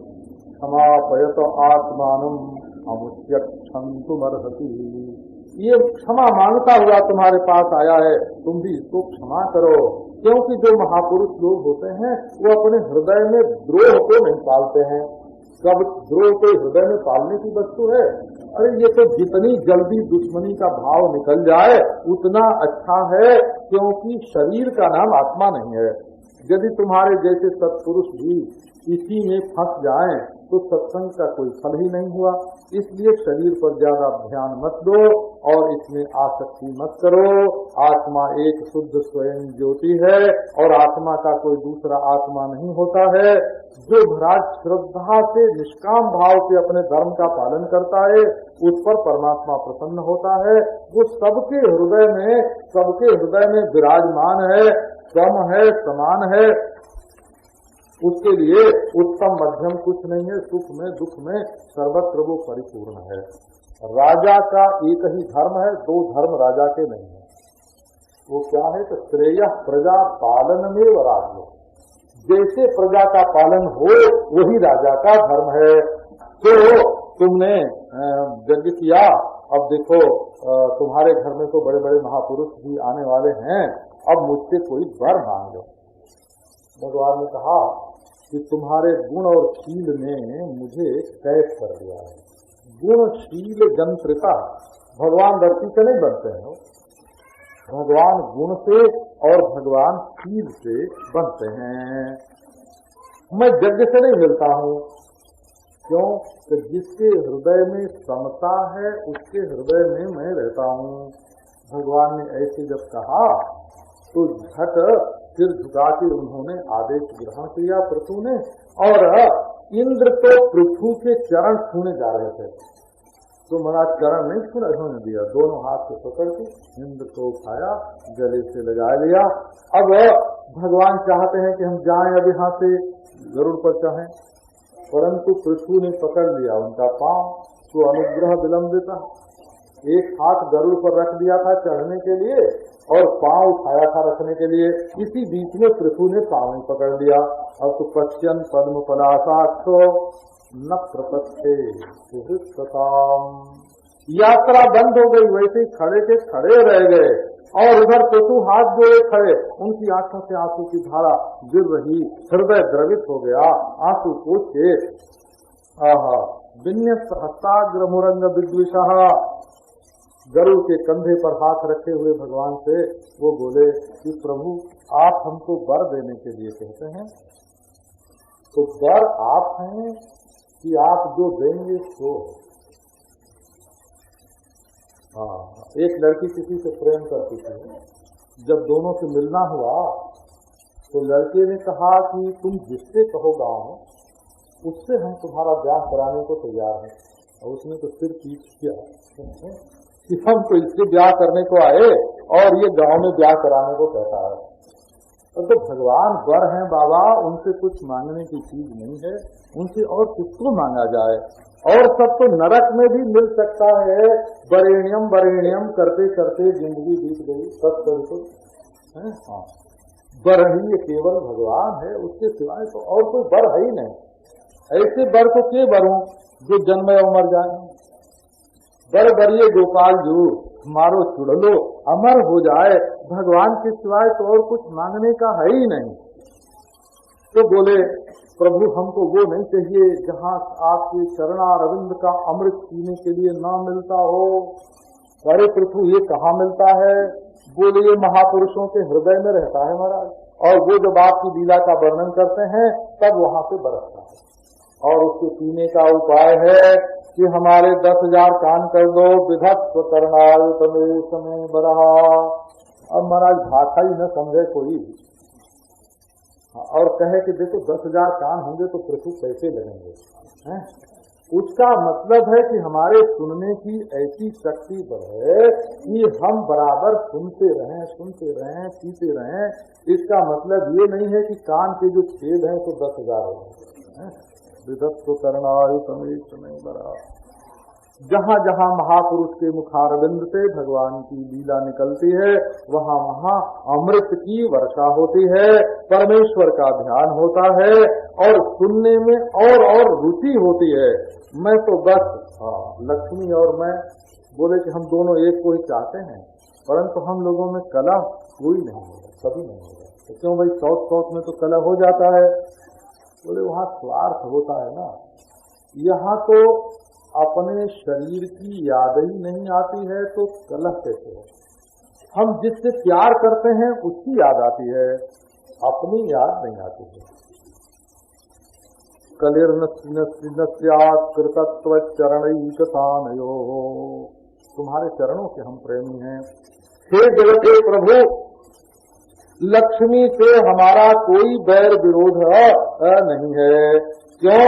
क्षमापयत आत्मानम अमुष्यक्षन्तुमर्हति, ये क्षमा मांगता हुआ तुम्हारे पास आया है, तुम भी इसको क्षमा करो। क्योंकि जो महापुरुष लोग होते हैं वो अपने हृदय में द्रोह को नहीं पालते हैं। कब द्रोह को हृदय में पालने की वस्तु है? अरे ये तो जितनी जल्दी दुश्मनी का भाव निकल जाए उतना अच्छा है, क्योंकि शरीर का नाम आत्मा नहीं है। यदि तुम्हारे जैसे सत्पुरुष भी इसी में फंस जाएं तो सत्संग का कोई फल ही नहीं हुआ। इसलिए शरीर पर ज्यादा ध्यान मत दो और इसमें आसक्ति मत करो। आत्मा एक शुद्ध स्वयं ज्योति है और आत्मा का कोई दूसरा आत्मा नहीं होता है। जो महाराज श्रद्धा से निष्काम भाव से अपने धर्म का पालन करता है उस पर परमात्मा प्रसन्न होता है। वो सबके हृदय में विराजमान है, सम है, समान है। उसके लिए उत्तम मध्यम कुछ नहीं है, सुख में दुख में सर्वत्र वो परिपूर्ण है। राजा का एक ही धर्म है, दो धर्म राजा के नहीं है। वो क्या है तो श्रेय प्रजा पालन में राज्य, जैसे प्रजा का पालन हो वही राजा का धर्म है। तो तुमने यज्ञ किया, अब देखो तुम्हारे घर में तो बड़े बड़े महापुरुष भी आने वाले हैं, अब मुझसे कोई वर मांग लो। भगवान ने कहा कि तुम्हारे गुण और शील ने मुझे कैद कर दिया है। गुण शील जंत्रिता, भगवान धरती से नहीं बनते हैं, भगवान गुण से और भगवान शील से बनते हैं। मैं यज्ञ से नहीं मिलता हूँ, क्यों कि जिसके हृदय में समता है उसके हृदय में मैं रहता हूँ। भगवान ने ऐसे जब कहा तो झट सिर झुका के उन्होंने आदेश ग्रहण किया पृथु ने, और इंद्र तो पृथु के चरण छूने जा रहे थे, तो महाराज चरण नहीं छूने उन्होंने दिया, दोनों हाथ से पकड़ के इंद्र को उठाया, गले से लगा लिया। अब भगवान चाहते हैं कि हम जाएं अब यहाँ से, गरुड़ पर चढ़ें, परंतु पृथु ने पकड़ लिया उनका पांव, तो अनुग्रह विलंबित, एक हाथ गरुड़ पर रख दिया था चढ़ने के लिए और पांव उठाया था रखने के लिए, इसी बीच में पृथु ने पांव ही पकड़ लिया। अब तो पश्चिम पद्म पलाशाक्षो न प्रपत्ते सुहृतताम, यात्रा बंद हो गई, वैसे खड़े के खड़े रह गए, और उधर पृथु हाथ जोड़े खड़े, उनकी आंखों से आंसू की धारा गिर रही, हृदय द्रवित हो गया, आंसू पोंछ के आहा विन्यस्त हस्ताग्र मुरंग विद्विषः, गरुड़ के कंधे पर हाथ रखे हुए भगवान से वो बोले कि प्रभु आप हमको वर देने के लिए कहते हैं, तो वर आप हैं कि आप जो देंगे सो। हाँ, एक लड़की किसी से प्रेम करती थी, जब दोनों से मिलना हुआ तो लड़के ने कहा कि तुम जिससे कहो गाँव उससे हम तुम्हारा ब्याह कराने को तैयार हैं, और उसने तो सिर पीट किया कि हम तो इससे ब्याह करने को आए और ये गांव में ब्याह कराने को कहता है। तो भगवान वर हैं बाबा, उनसे कुछ मांगने की चीज नहीं है, उनसे और किसको मांगा जाए, और सब तो नरक में भी मिल सकता है। वरेण्यम वरेण्यम करते करते जिंदगी बीत गई, सब तो हाँ, वर ही केवल भगवान है, उसके सिवाय तो और कोई वर है ही नहीं। ऐसे वर को के वर हूँ जो जन्मे और मर जाए, बर बरिए गोपाल जू मारो चुड़लो अमर हो जाए, भगवान के सिवाय तो और कुछ मांगने का है ही नहीं। तो बोले प्रभु हमको वो नहीं चाहिए जहाँ आपके चरणारविंद का अमृत पीने के लिए न मिलता हो। अरे पृथु ये कहाँ मिलता है? बोले ये महापुरुषों के हृदय में रहता है महाराज, और वो जब आपकी लीला का वर्णन करते हैं तब वहाँ से बरसता है, और उसके पीने का उपाय है कि हमारे 10,000 कान कर दो, विधत्व करनाय तमें समय बरहा। अब महाराज भाषा ही न समझे कोई, और कहे कि देखो 10,000 कान होंगे तो पृथु कैसे लगेंगे हैं? उसका मतलब है कि हमारे सुनने की ऐसी शक्ति बढ़े कि हम बराबर सुनते रहें पीते रहें। इसका मतलब ये नहीं है कि कान के जो छेद हैं तो 10,000 होंगे। विधत्व करनाय तमें समय बरहा। जहाँ जहाँ महापुरुष के मुखारविंद से भगवान की लीला निकलती है वहाँ वहाँ अमृत की वर्षा होती है, परमेश्वर का ध्यान होता है, और सुनने में और रुचि होती है। मैं तो बस लक्ष्मी और मैं बोले कि हम दोनों एक को ही चाहते हैं, परंतु हम लोगों में कलह कोई नहीं होगा, कभी नहीं होगा। तो क्यों भाई सौत में तो कलह हो जाता है। बोले वहाँ स्वार्थ होता है ना, यहाँ तो अपने शरीर की याद ही नहीं आती है तो कलह कैसे हो? हम जिससे प्यार करते हैं उसकी याद आती है, अपनी याद नहीं आती है। कलिर्नस्यात्कृतत्व चरणैकतानयो, तुम्हारे चरणों के हम प्रेमी हैं। हे जगत के प्रभु, लक्ष्मी से हमारा कोई बैर विरोध नहीं है, क्यों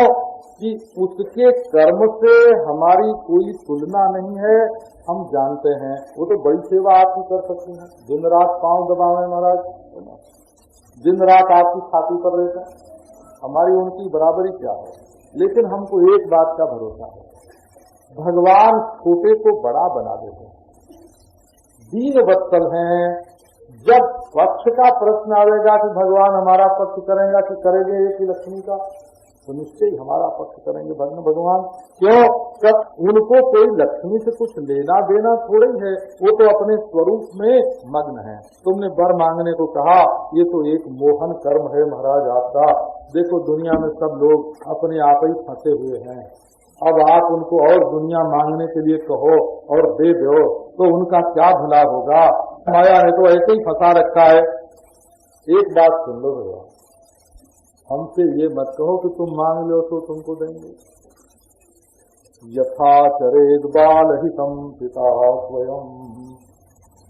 कि उसके कर्म से हमारी कोई तुलना नहीं है। हम जानते हैं वो तो बड़ी सेवा आपकी कर सकते हैं, दिन रात पांव दबावे महाराज, दिन रात आपकी छाती पर रहते हैं, हमारी उनकी बराबरी क्या है, लेकिन हमको एक बात का भरोसा है, भगवान छोटे को बड़ा बना देते हैं, दीन वत्सल हैं। जब पक्ष का प्रश्न आएगा कि भगवान हमारा पक्ष करेंगे कि करेंगे एक ही लक्ष्मी का, तो निश्चय ही हमारा पक्ष करेंगे भगवान। क्यों? जब उनको कोई लक्ष्मी से कुछ लेना देना थोड़ी है, वो तो अपने स्वरूप में मग्न है। तुमने वर मांगने को कहा, ये तो एक मोहन कर्म है महाराज आपका। देखो दुनिया में सब लोग अपने आप ही फंसे हुए हैं, अब आप उनको और दुनिया मांगने के लिए कहो और दे दो तो उनका क्या भला होगा। माया ने तो ऐसे ही फंसा रखा है। एक बात सुन लो भगवान, हमसे ये मत कहो कि तुम मांग लो तो तुमको देंगे। यथा चरेद बालहितं पिता स्वयं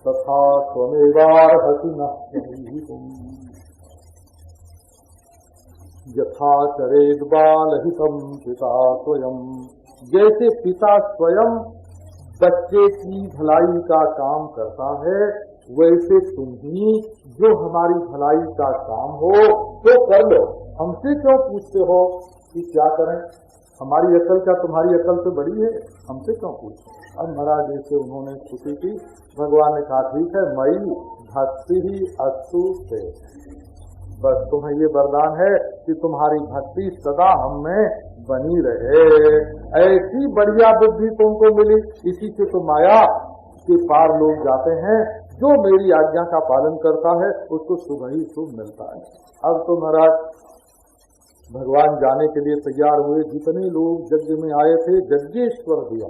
तथा त्वमेवार्हसि नः। यथा चरेद बालहितं पिता स्वयं, जैसे पिता स्वयं बच्चे की भलाई का काम करता है, वैसे तुम ही जो हमारी भलाई का काम हो तो कर लो। हमसे क्यों पूछते हो कि क्या करें? हमारी अकल क्या तुम्हारी अकल से बड़ी है? हमसे क्यों पूछते? अब महाराज जैसे उन्होंने स्तुति की, भगवान ने कहा ठीक है, मई भक्ति ही अस्तु से, बस तुम्हें ये वरदान है कि तुम्हारी भक्ति सदा हम में बनी रहे। ऐसी बढ़िया बुद्धि तुमको मिली, इसी से तो माया के पार लोग जाते हैं। जो मेरी आज्ञा का पालन करता है उसको शुभ ही शुभ मिलता है। अब तो महाराज भगवान जाने के लिए तैयार हुए। जितने लोग यज्ञ में आए थे यज्ञेश्वर दिया।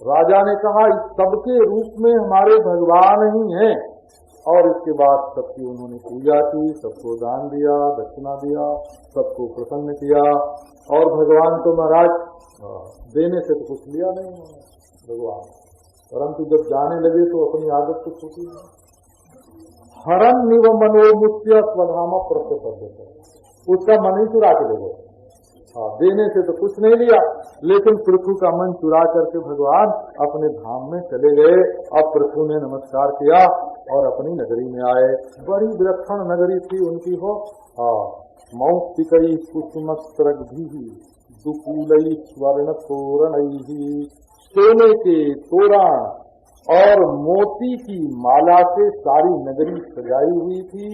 राजा ने कहा इस सबके रूप में हमारे भगवान ही हैं। और इसके बाद सबकी उन्होंने पूजा की, सबको दान दिया, दक्षिणा दिया, सबको प्रसन्न किया। और भगवान तो महाराज देने से तो कुछ लिया नहीं भगवान, परंतु जब जाने लगे तो अपनी आदत को छूटी। हरन निव मनोमुच्य स्वधाम प्रत्यपद्यते, उसका मन ही चुरा के ले गए। देने से तो कुछ नहीं लिया, लेकिन पृथु का मन चुरा करके भगवान अपने धाम में चले गए। अब पृथु ने नमस्कार किया और अपनी नगरी में आए। बड़ी विलक्षण नगरी थी उनकी हो। मौक्तिकई कुसुमस्त्रग्धि दुकूलई स्वर्ण तोरणई, सोने के तोरण और मोती की माला से सारी नगरी सजाई हुई थी।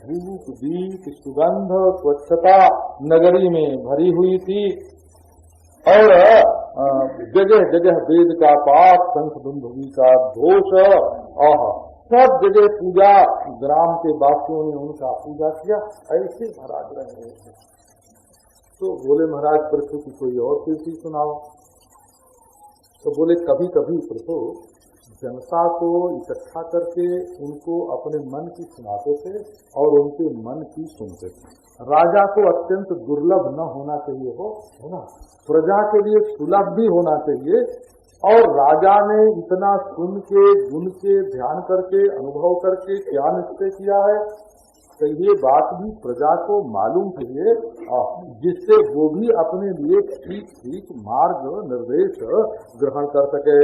धूप दीप सुगंध स्वच्छता नगरी में भरी हुई थी। और जगह जगह वेद का पाठ, शंख दुंदुभी का घोष, सब जगह पूजा। ग्राम के वासियों ने उनका पूजा किया। ऐसे महाराज रहे। तो बोले महाराज पृथु की कोई और कीर्ति सुनाओ। तो बोले कभी कभी पृथु जनता को इकट्ठा करके उनको अपने मन की सुनाते थे और उनके मन की सुनते थे। राजा को अत्यंत दुर्लभ न होना चाहिए हो ना, प्रजा के लिए सुलभ भी होना चाहिए। और राजा ने इतना सुन के, गुण के, ध्यान करके, अनुभव करके क्या निश्चय किया है, तो ये बात भी प्रजा को मालूम चाहिए, जिससे वो भी अपने लिए ठीक ठीक मार्ग निर्देश ग्रहण कर सके।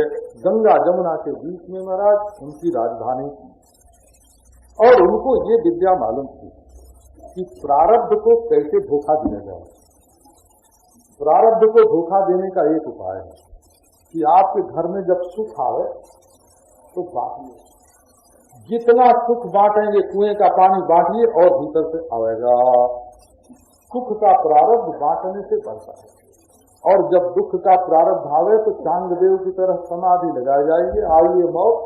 गंगा जमुना के बीच में महाराज उनकी राजधानी थी और उनको ये विद्या मालूम थी कि प्रारब्ध को कैसे धोखा दिया जाए। प्रारब्ध को धोखा देने का एक उपाय है कि आपके घर में जब सुख आवे तो बांटिए, जितना सुख बांटेंगे, कुएं का पानी बांटिए और भीतर से आएगा। सुख का प्रारब्ध बांटने से बढ़ता है। और जब दुख का प्रारब्ध आवे तो चांगदेव की तरह समाधि लगाई जाएगी, आइए मौत,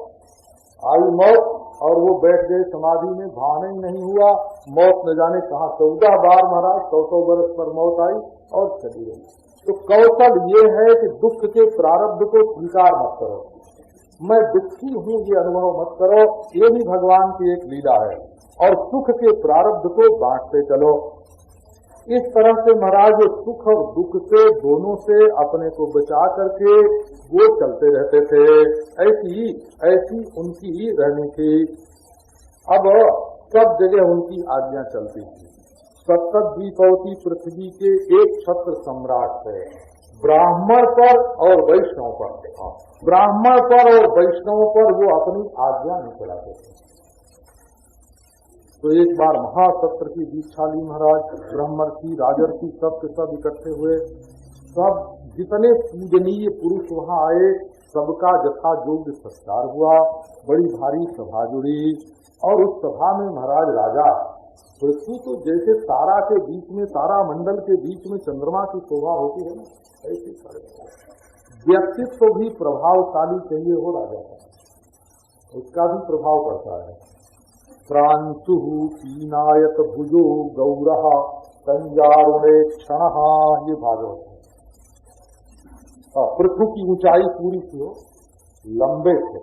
आई मौत, और वो बैठ गए समाधि में, भान ही नहीं हुआ। मौत न जाने कहाँ 14 बार महाराज 100 वर्ष पर मौत आई और चली गई। तो कौशल ये है कि दुख के प्रारब्ध को स्वीकार मत करो, मैं दुखी हूँ ये अनुभव मत करो, ये भी भगवान की एक लीला है। और सुख के प्रारब्ध को बांटते चलो। इस तरह से महाराज सुख और दुख से दोनों से अपने को बचा करके वो चलते रहते थे। ऐसी उनकी रहनी थी। अब सब जगह उनकी आज्ञा चलती थी। सप्तद्वीपवती पृथ्वी के एक छत्र सम्राट थे, ब्राह्मण पर और वैष्णव पर। ब्राह्मण पर और वैष्णव पर वो अपनी आज्ञा नहीं चलाते थे। तो एक बार महासत्र की दीक्षा ली महाराज। ब्रह्मर्षि राजर्षि सब के सब इकट्ठे हुए। सब जितने पूजनीय पुरुष वहाँ आए सबका यथा योग्य सत्कार हुआ। बड़ी भारी सभा जुड़ी और उस सभा में महाराज राजा पृथु तो जैसे तारा के बीच में, तारा मंडल के बीच में चंद्रमा की शोभा होती है ना, ऐसे व्यक्तित्व भी प्रभावशाली चाहिए हो राजा का, उसका भी प्रभाव पड़ता है। प्रांशु पीनायत भुजो गौरः संजारुणे क्षणः, ये भागवत है। पृथु की ऊंचाई पूरी थी हो, लंबे थे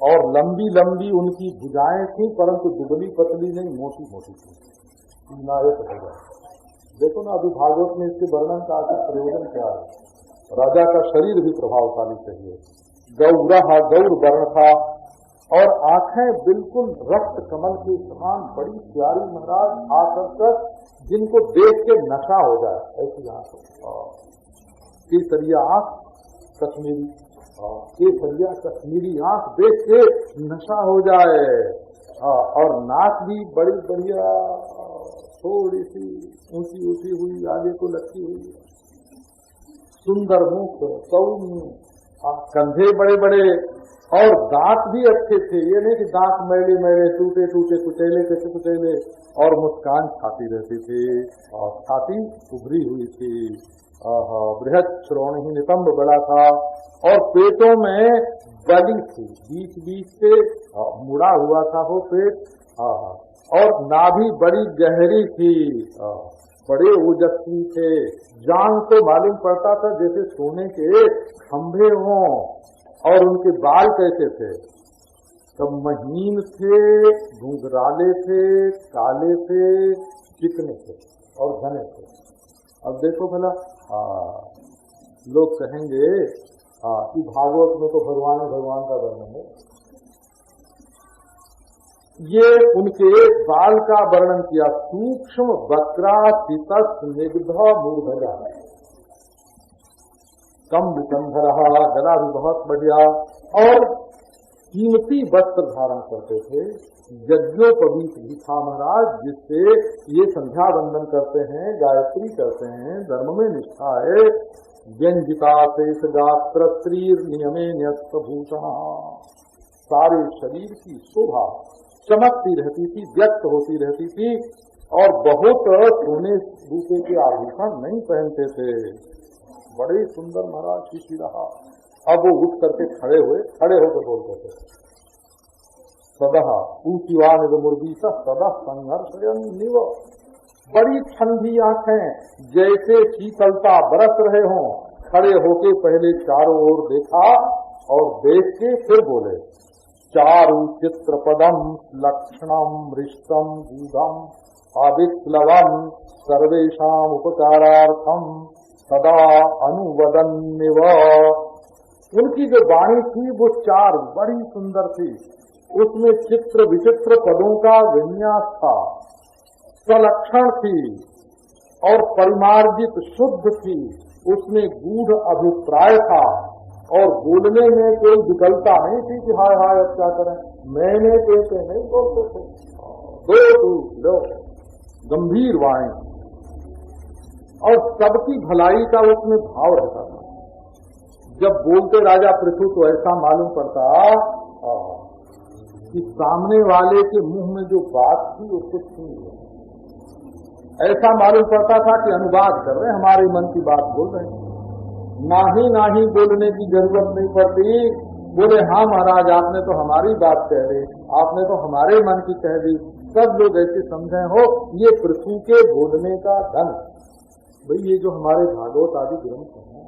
और लंबी लंबी उनकी भुजाएं थी, परंतु दुबली पतली नहीं, मोटी मोटी थी। पीनायत भुजा, देखो ना अभी भागवत में इसके वर्णन का आखिर प्रयोजन क्या है। राजा का शरीर भी प्रभावशाली चाहिए। गौरः, गौर वर्ण था और आंखें बिल्कुल रक्त कमल के समान, बड़ी प्यारी महाराज, आकर्षक, जिनको देख के नशा हो जाए ऐसी आंख। केसरिया आंख, कश्मीरी केसरिया कश्मीरी आंख देख के नशा हो जाए। और नाक भी बड़ी बढ़िया, थोड़ी सी ऊंची ऊंची हुई, आगे को लटकी हुई, सुंदर मुख, सौम्य, कंधे बड़े बड़े और दांत भी अच्छे थे। ये नहीं कि दांत मैले मैले, टूटे टूटे, कुचैले कैसे कुचैले, और मुस्कान छाती रहती थी और छाती उभरी हुई थी। बृहद श्रोण ही नितंब बड़ा था और पेटों में बली थी, बीच बीच से मुड़ा हुआ था वो पेट। और नाभि बड़ी गहरी थी, बड़े ओजस्वी थे। जान तो मालूम पड़ता था जैसे सोने के खंभे हों। और उनके बाल कैसे थे, सब महीन थे, घुंघराले थे, काले थे, चिकने थे और घने थे। अब देखो भला, लोग कहेंगे कि भागवत में तो भगवान का वर्णन है। ये उनके बाल का वर्णन किया, सूक्ष्म वक्रातीत स्निग्ध मूर्धजा, कम विकंधर, गला भी बहुत बढ़िया और कीमती वस्त्र धारण करते थे। यज्ञोपवीत भी था महाराज, जिससे ये संध्या वंदन करते हैं, गायत्री करते हैं, धर्म में निष्ठा है। व्यंजिता शेष गात्र स्त्रीर नियमे न्यस्तभूषण, सारे शरीर की शोभा चमकती रहती थी, व्यक्त होती रहती थी। और बहुत सोने रूपे के आभूषण नहीं पहनते थे, बड़े सुंदर महाराज शिशि रहा। अब वो उठ करके खड़े होकर बोलते थे, सदा ऊंचीवान मुर्गी सदा संघर्षयन निव। बड़ी ठंडी आंखें, जैसे शीतलता बरस रहे हों। खड़े होके पहले चारों ओर देखा और देख के फिर बोले, चारु चित्रपदम लक्षणम रिष्टम गूढ़म अविप्लवम सर्वेषाम उपकारार्थम सदा अनुवदन्निव। उनकी जो वाणी थी वो चार बड़ी सुंदर थी, उसमें चित्र विचित्र पदों का विन्यास था, सलक्षण थी और परिमार्जित शुद्ध थी, उसमें गूढ़ अभिप्राय था और बोलने में कोई विकलता नहीं थी कि हाय हाय अब क्या करें, मैंने कहते नहीं बोलते थे, दो गंभीर वाणी और सबकी भलाई का उसमें भाव रहता था। जब बोलते राजा पृथु तो ऐसा मालूम पड़ता कि सामने वाले के मुंह में जो बात थी उसको छीन लिया। ऐसा मालूम पड़ता था कि अनुवाद कर रहे, हमारे मन की बात बोल रहे हैं। नाही बोलने की जरूरत नहीं पड़ती, बोले हाँ महाराज आपने तो हमारी बात कह दी, आपने तो हमारे मन की कह दी। सब लोग ऐसे समझे हो ये पृथु के बोलने का धन। भाई ये जो हमारे भागवत आदि ग्रंथ हैं,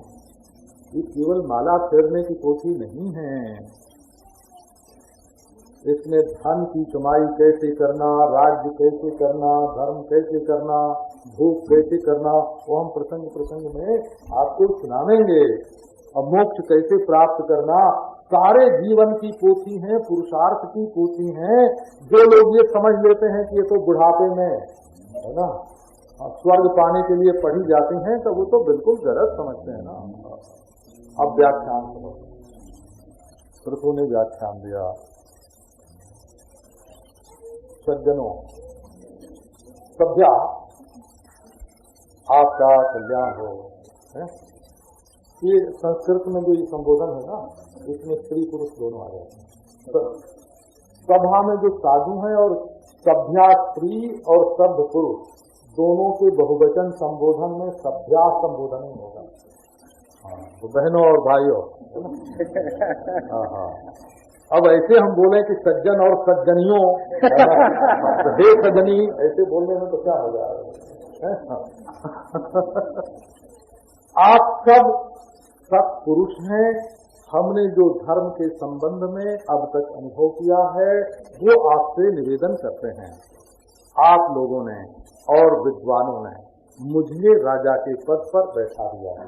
ये केवल माला फेरने की पोथी नहीं है। इसमें धन की कमाई कैसे करना, राज्य कैसे करना, धर्म कैसे करना, भोग कैसे करना, वो हम प्रसंग में आपको सुनावेंगे। और मोक्ष कैसे प्राप्त करना, सारे जीवन की पोथी है, पुरुषार्थ की पोथी है। जो लोग ये समझ लेते हैं कि ये तो बुढ़ापे में है ना, स्वर्ग पाने के लिए पढ़ी जाती हैं, तो वो तो बिल्कुल गलत समझते हैं ना। अब व्याख्यान सुनो, पृथु ने व्याख्यान दिया। सज्जनों, सभ्या आपका कल्याण हो। है? ये संस्कृत में जो ये संबोधन है ना, इसमें स्त्री पुरुष दोनों आ जाते हैं। सभा में जो साधु हैं और सभ्या स्त्री और सभ्य पुरुष दोनों के बहुवचन संबोधन में सभ्या संबोधन ही होगा। तो बहनों और भाइयों, हाँ, अब ऐसे हम बोले कि सज्जन और सज्जनियों, हे सज्जनी, ऐसे बोलने में तो क्या हो जाएगा। आप सब सत्पुरुष हैं। हमने जो धर्म के संबंध में अब तक अनुभव किया है वो आपसे निवेदन करते हैं। आप लोगों ने और विद्वानों ने मुझे राजा के पद पर बैठा दिया है।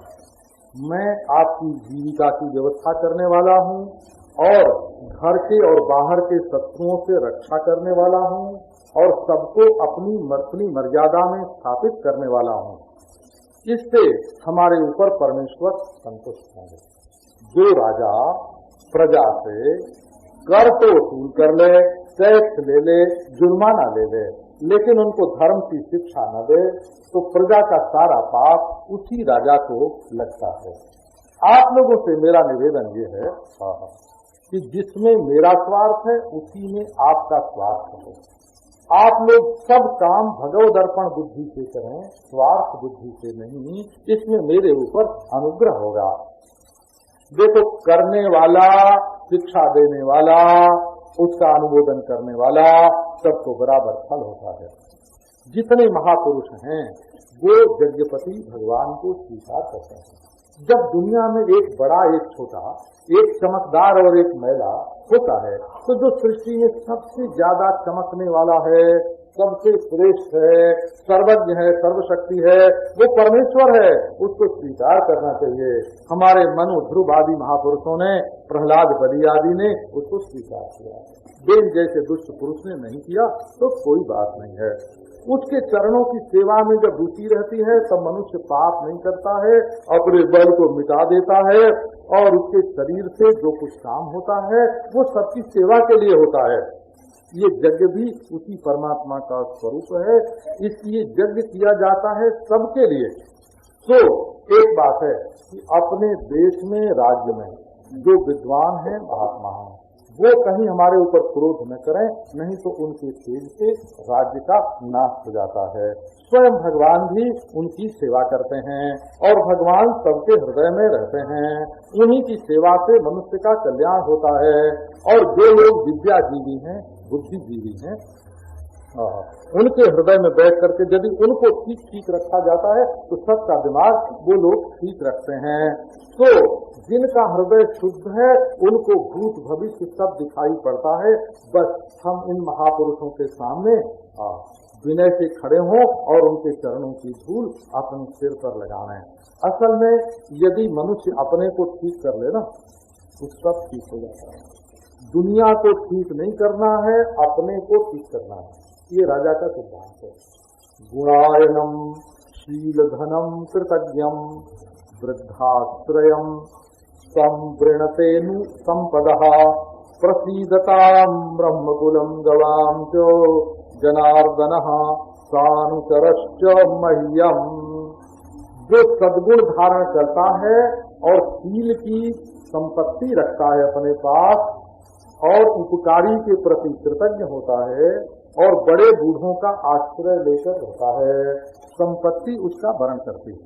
मैं आपकी जीविका की व्यवस्था करने वाला हूँ और घर के और बाहर के शत्रुओं से रक्षा करने वाला हूँ और सबको अपनी मर्यादा में स्थापित करने वाला हूँ। इससे हमारे ऊपर परमेश्वर संतुष्ट होंगे। जो राजा प्रजा से कर तो वसूल कर ले, टैक्स ले ले, जुर्माना ले ले, लेकिन उनको धर्म की शिक्षा न दे, तो प्रजा का सारा पाप उसी राजा को लगता है। आप लोगों से मेरा निवेदन ये है कि जिसमें मेरा स्वार्थ है उसी में आपका स्वार्थ हो। आप लोग सब काम भगवदर्पण बुद्धि से करें, स्वार्थ बुद्धि से नहीं। इसमें मेरे ऊपर अनुग्रह होगा। देखो, करने वाला, शिक्षा देने वाला, उसका अनुमोदन करने वाला, सबको बराबर फल होता है। जितने महापुरुष हैं वो यज्ञपति भगवान को स्वीकार करते हैं। जब दुनिया में एक बड़ा एक छोटा, एक चमकदार और एक मैला होता है, तो जो सृष्टि में सबसे ज्यादा चमकने वाला है, सबसे श्रेष्ठ है, सर्वज्ञ है, सर्वशक्ति है, वो परमेश्वर है। उसको स्वीकार करना चाहिए। हमारे मनु ध्रुव आदि महापुरुषों ने, प्रहलाद बलि आदि ने उसको स्वीकार किया। देव जैसे दुष्ट पुरुष ने नहीं किया तो कोई बात नहीं है। उसके चरणों की सेवा में जब रुचि रहती है तब मनुष्य पाप नहीं करता है, अपने बल को मिटा देता है और उसके शरीर से जो कुछ काम होता है वो सबकी सेवा के लिए होता है। ये यज्ञ भी उसी परमात्मा का स्वरूप है, इसलिए यज्ञ किया जाता है सबके लिए। तो एक बात है कि अपने देश में, राज्य में जो विद्वान हैं, महात्मा हैं, वो कहीं हमारे ऊपर क्रोध न करें, नहीं तो उनके तेज से राज्य का नाश हो जाता है। स्वयं भगवान भी उनकी सेवा करते हैं और भगवान सबके हृदय में रहते हैं। उन्हीं की सेवा से मनुष्य का कल्याण होता है। और जो लोग विद्याजीवी हैं, बुद्धिजीवी हैं, उनके हृदय में बैठ करके यदि उनको ठीक ठीक रखा जाता है तो सबका दिमाग वो लोग ठीक रखते हैं। तो जिनका हृदय शुद्ध है उनको भूत भविष्य सब दिखाई पड़ता है। बस हम इन महापुरुषों के सामने विनय से खड़े हों और उनके चरणों की धूल अपने सिर पर लगाएं। असल में यदि मनुष्य अपने को ठीक कर ले ना तो सब ठीक हो जाता है। दुनिया को ठीक नहीं करना है, अपने को ठीक करना है। ये राजा का सिद्धांत है। गुणायनम शील धनम कृतज्ञम वृद्धाश्रयम संवृणतेनु संपदः प्रसीदताम ब्रह्मकुलम गवाम च जनार्दनः सानुचरश्च मह्यम। जो सद्गुण धारण करता है और शील की संपत्ति रखता है अपने पास और उपकारी के प्रति कृतज्ञ होता है और बड़े बूढ़ों का आश्रय लेकर होता है, संपत्ति उसका वरण करती है।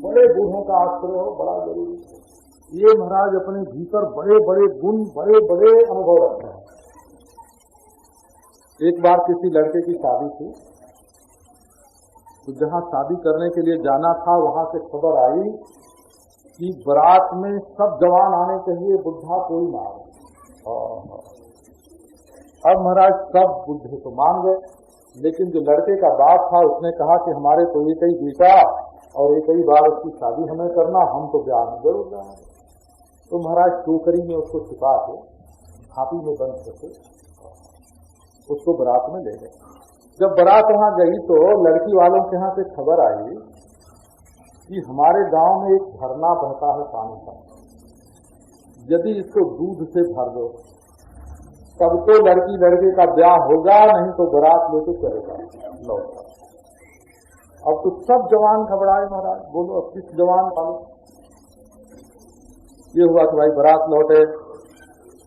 बड़े बूढ़ों का आश्रय हो बड़ा जरूरी है। ये महाराज अपने भीतर बड़े बड़े गुण, बड़े बड़े अनुभव रखते हैं। एक बार किसी लड़के की शादी थी, तो जहाँ शादी करने के लिए जाना था वहाँ से खबर आई कि बारात में सब जवान आने चाहिए, बुढ़ा कोई ना आए। अब महाराज सब बुढ़े तो मान गए, लेकिन जो लड़के का बाप था उसने कहा कि हमारे तो एक ही बेटा और एक ही बार उसकी शादी हमें करना, हम तो ब्याह में जरूर जाएंगे। तो महाराज टोकरी में उसको छिपा के झांपी में बंद करके उसको बारात में ले गए। जब बारात वहां गई तो लड़की वालों के यहाँ से खबर आई कि हमारे गांव में एक झरना बहता है पानी का, यदि इसको दूध से भर दो तब तो लड़की लड़के का ब्याह होगा, नहीं तो बारात लेके चलेगा लौट। अब तो सब जवान घबराए महाराज, बोलो अब किस जवान पालो। ये हुआ कि भाई बारात लौटे,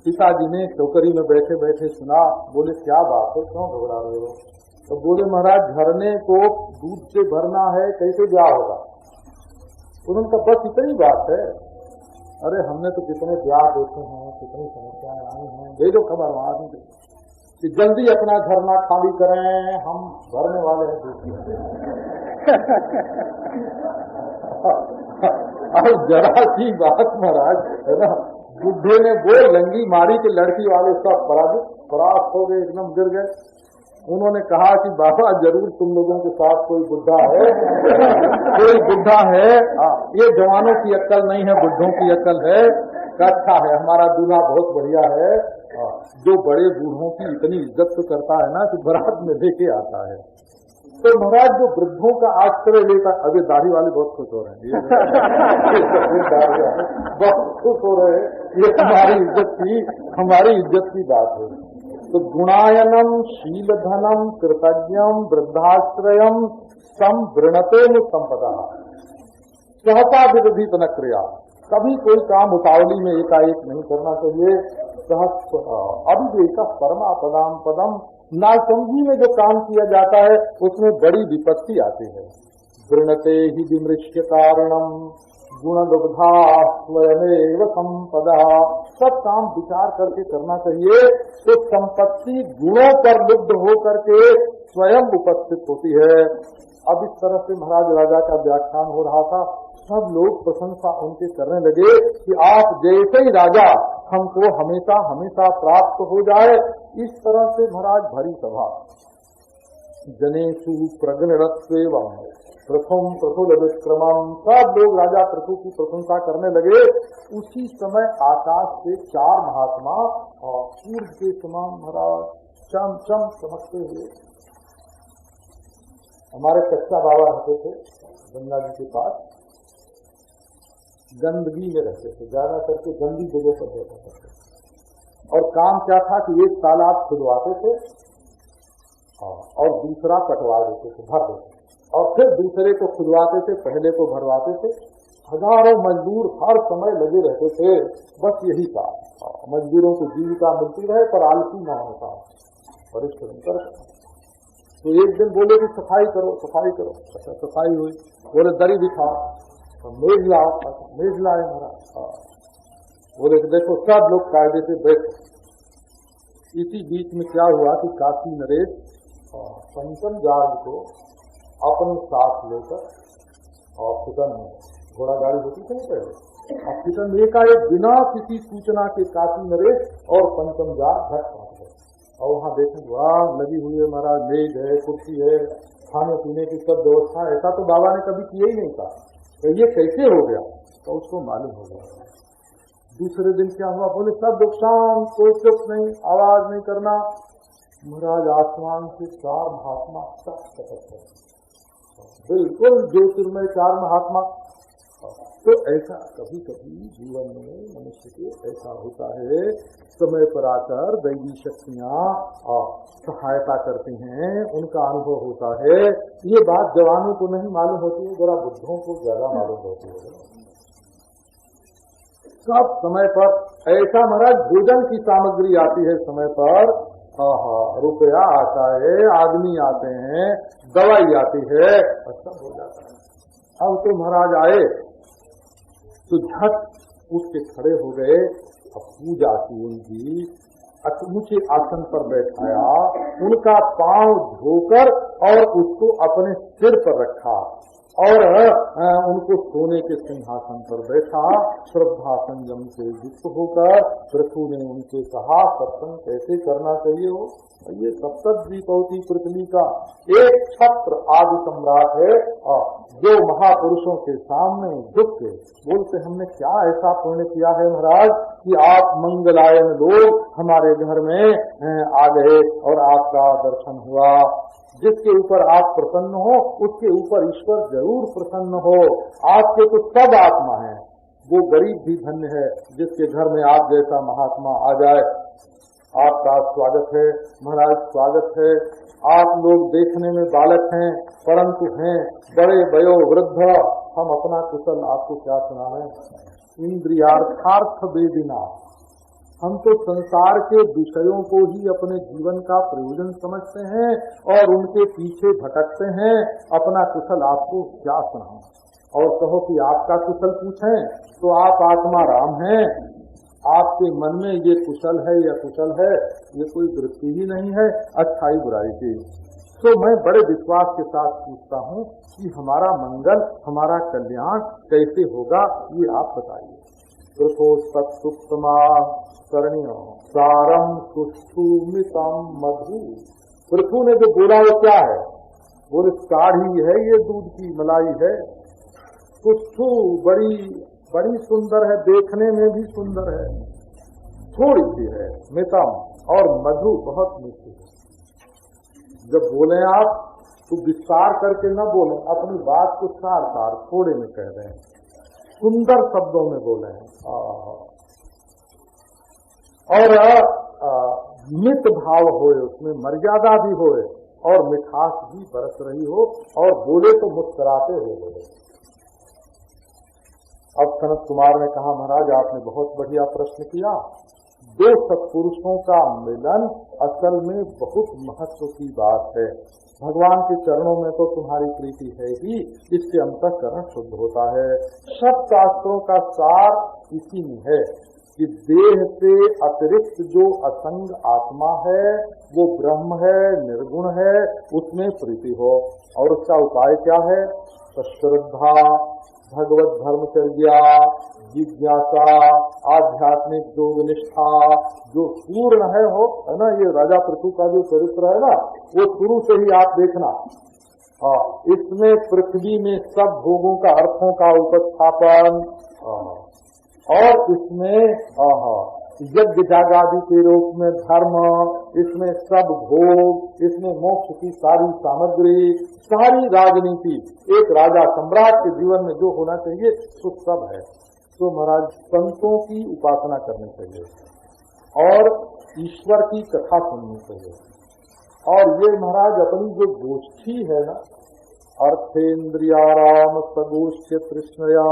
पिताजी ने टोकरी में बैठे बैठे सुना, बोले क्या बात है, क्यों घबरा रहे हो? तो बोले महाराज झरने को दूध से भरना है, कैसे ब्याह होगा? उन्होंने कहा बस इतनी बात है। अरे हमने तो कितने ब्याह देखे हैं, कितनी समस्याएं आई हैं, भेजो खबर वहां भी कि जल्दी अपना झरना खाली करें, हम भरने वाले हैं दूसरी। अब जरा सी बात महाराज है ना, बुढ़े ने वो लंगी मारी कि लड़की वाले सब परास्त हो गए, एकदम गिर गए। उन्होंने कहा कि बाबा जरूर तुम लोगों के साथ कोई बुढ़ा है, कोई बुढ़ा है, ये जवानों की अक्ल नहीं है, बुढ़ों की अक्ल है। अच्छा है, हमारा दूल्हा बहुत बढ़िया है, जो बड़े बूढ़ों की इतनी इज्जत तो करता है ना कि बारात में लेके आता है। तो महाराज जो वृद्धों का आश्रय लेता, अभी दाढ़ी वाले बहुत खुश हो रहे हैं, बहुत खुश हो रहे हैं, ये हमारी इज्जत की बात है। तो गुणायनम शीलधनम कृतज्ञम वृद्धाश्रयम संवृणते संपदा सहसा विविधित न क्रिया। कभी कोई काम उतावली में एकाएक नहीं करना चाहिए। अभिवेक परमा पदाम पदम, नासमझी में जो काम किया जाता है उसमें बड़ी विपत्ति आती है। वृणते ही विमृश्य कारणम गुण लुब्धा स्वयमेव संपदा। सब काम विचार करके करना चाहिए, तो संपत्ति गुणों पर लुब्ध हो करके स्वयं उपस्थित होती है। अब इस तरह से महाराज राजा का व्याख्यान हो रहा था, सब लोग प्रशंसा उनके करने लगे कि आप जैसे ही राजा हमको हमेशा हमेशा प्राप्त हो जाए। इस तरह से महाराज भरी सभा, जनेषु प्रगणरत्वेव प्रथम प्रफुल्ल विक्रमम, सब लोग राजा प्रथु की प्रशंसा करने लगे। उसी समय आकाश से 4 महात्मा और सूर्य के समान महाराज चम चम चमकते हुए, हमारे कच्चा बाबा रहते थे गंगा जी के पास, गंदगी में रहते थे, ज्यादा करके गंदी जगह पर रहते थे। और काम क्या था कि एक तालाब खुदवाते थे और दूसरा कटवा देते थे, भर देते थे, और फिर दूसरे को खुदवाते थे, पहले को भरवाते थे। हजारों मजदूर हर समय लगे रहते थे, बस यही था, मजदूरों को जीविका मिलती रहे पर आलसी न होता, परिश्रम कर। तो एक दिन बोले कि सफाई करो सफाई करो। अच्छा सफाई हुई, बोले दरी बिछाओ, तो मेज लाओ, मेज लाए महाराज। बोले कि देखो सब लोग कायदे से बैठो। इसी बीच में क्या हुआ कि काशी नरेश पंचम जार्ग को अपने साथ लेकर और फिटन में घोड़ा गाड़ी होती थी पहले, और फिटन में एकाएक बिना किसी सूचना के काशी नरेश और पंचम जार्ग घट पहुंच गए। और वहाँ देखें वाह लगी हुई है महाराज, मेज है, कुर्सी है, खाने पीने की सब व्यवस्था। ऐसा तो बाबा ने कभी किया ही नहीं था, तो ये कैसे हो गया? तो उसको मालूम हो गया। दूसरे दिन क्या हुआ, बोले सब लोग शांत, कोई चुप नहीं, आवाज नहीं करना। महाराज आसमान से 4 महात्मा टपक गए, बिल्कुल ज्योतिर्मय 4 महात्मा। तो ऐसा कभी कभी जीवन में मनुष्य के ऐसा होता है, समय पर आकर दैवी शक्तियाँ सहायता करती हैं, उनका अनुभव होता है। ये बात जवानों को नहीं मालूम होती है, जरा बुद्धों को ज्यादा मालूम होती है। सब समय पर ऐसा महाराज भोजन की सामग्री आती है समय पर, रुपया आता है, आदमी आते हैं, दवाई आती है, अच्छा हो जाता है। अब तो महाराज आए तो झट उठ के खड़े हो गए, अब पूजा की उनकी, ऊंचे आसन पर बैठाया, उनका पांव धोकर और उसको अपने सिर पर रखा और उनको सोने के सिंहासन पर बैठा। श्रद्धा संयम से युक्त होकर पृथु ने उनसे कहा सत्संग कैसे करना चाहिए हो। ये सप्तद्वीपवती पृथ्वी का एक छत्र आदि सम्राट है, जो महापुरुषों के सामने झुक के बोलते हमने क्या ऐसा पुण्य किया है महाराज कि आप मंगलायन लोग हमारे घर में आ गए और आपका दर्शन हुआ। जिसके ऊपर आप प्रसन्न हो उसके ऊपर ईश्वर जरूर प्रसन्न हो। आपके तो सब आत्मा है, वो गरीब भी धन्य है जिसके घर में आप जैसा महात्मा आ जाए। आपका स्वागत है महाराज, स्वागत है। आप लोग देखने में बालक हैं, परंतु हैं बड़े वयो वृद्ध। हम अपना कुशल आपको क्या सुनावें। इंद्रियार्थार्थ वेदिना, हम तो संसार के विषयों को ही अपने जीवन का प्रयोजन समझते हैं और उनके पीछे भटकते हैं। अपना कुशल आपको क्या सुनाऊं। और कहो कि आपका कुशल पूछें तो आप आत्मा राम हैं। आपके मन में ये कुशल है या कुशल है, ये कोई वृत्ति ही नहीं है अच्छाई बुराई की। तो मैं बड़े विश्वास के साथ पूछता हूँ कि हमारा मंगल, हमारा कल्याण कैसे होगा, ये आप बताइए। पृथोस्तुत्तमा करणीय सारम सुष्ठुमितम मधु। पृथु ने जो बोला वो क्या है? बोले काढ़ी है, ये दूध की मलाई है। सुष्ठु बड़ी सुंदर है, देखने में भी सुंदर है, थोड़ी सी है, मितम, और मधु बहुत मीठी है। जब बोले आप तो विस्तार करके न बोले, अपनी बात को सार सार थोड़े में कह रहे हैं, सुंदर शब्दों में बोले हैं। और मित भाव होए, उसमें मर्यादा भी होए और मिठास भी बरस रही हो, और बोले तो मुस्कुराते हुए बोले। अब सनत कुमार ने कहा, महाराज आपने बहुत बढ़िया प्रश्न किया। दो सत्पुरुषों का मिलन असल में बहुत महत्व की बात है। भगवान के चरणों में तो तुम्हारी प्रीति है ही, इससे अंतःकरण शुद्ध होता है। सब शास्त्रों का सार इसी में है कि देह से अतिरिक्त जो असंग आत्मा है वो ब्रह्म है, निर्गुण है, उसमें प्रीति हो। और उसका उपाय क्या है? श्रद्धा, भगवत धर्मचर्या, जिज्ञासा, आध्यात्मिक योग निष्ठा जो पूर्ण है हो, है ना। ये राजा पृथु का जो चरित्र है ना, वो शुरू से ही आप देखना। इसमें पृथ्वी में सब भोगों का, अर्थों का उपस्थापन, और इसमें यज्ञ जागादि के रूप में धर्म, इसमें सब भोग, इसमें मोक्ष की सारी सामग्री, सारी राजनीति, एक राजा सम्राट के जीवन में जो होना चाहिए तो सब है। तो महाराज संतों की उपासना करनी चाहिए और ईश्वर की कथा सुननी चाहिए। और ये महाराज अपनी जो गोष्ठी है ना, अर्थेन्द्रियाराम सगोष्ठ्य तृष्णया,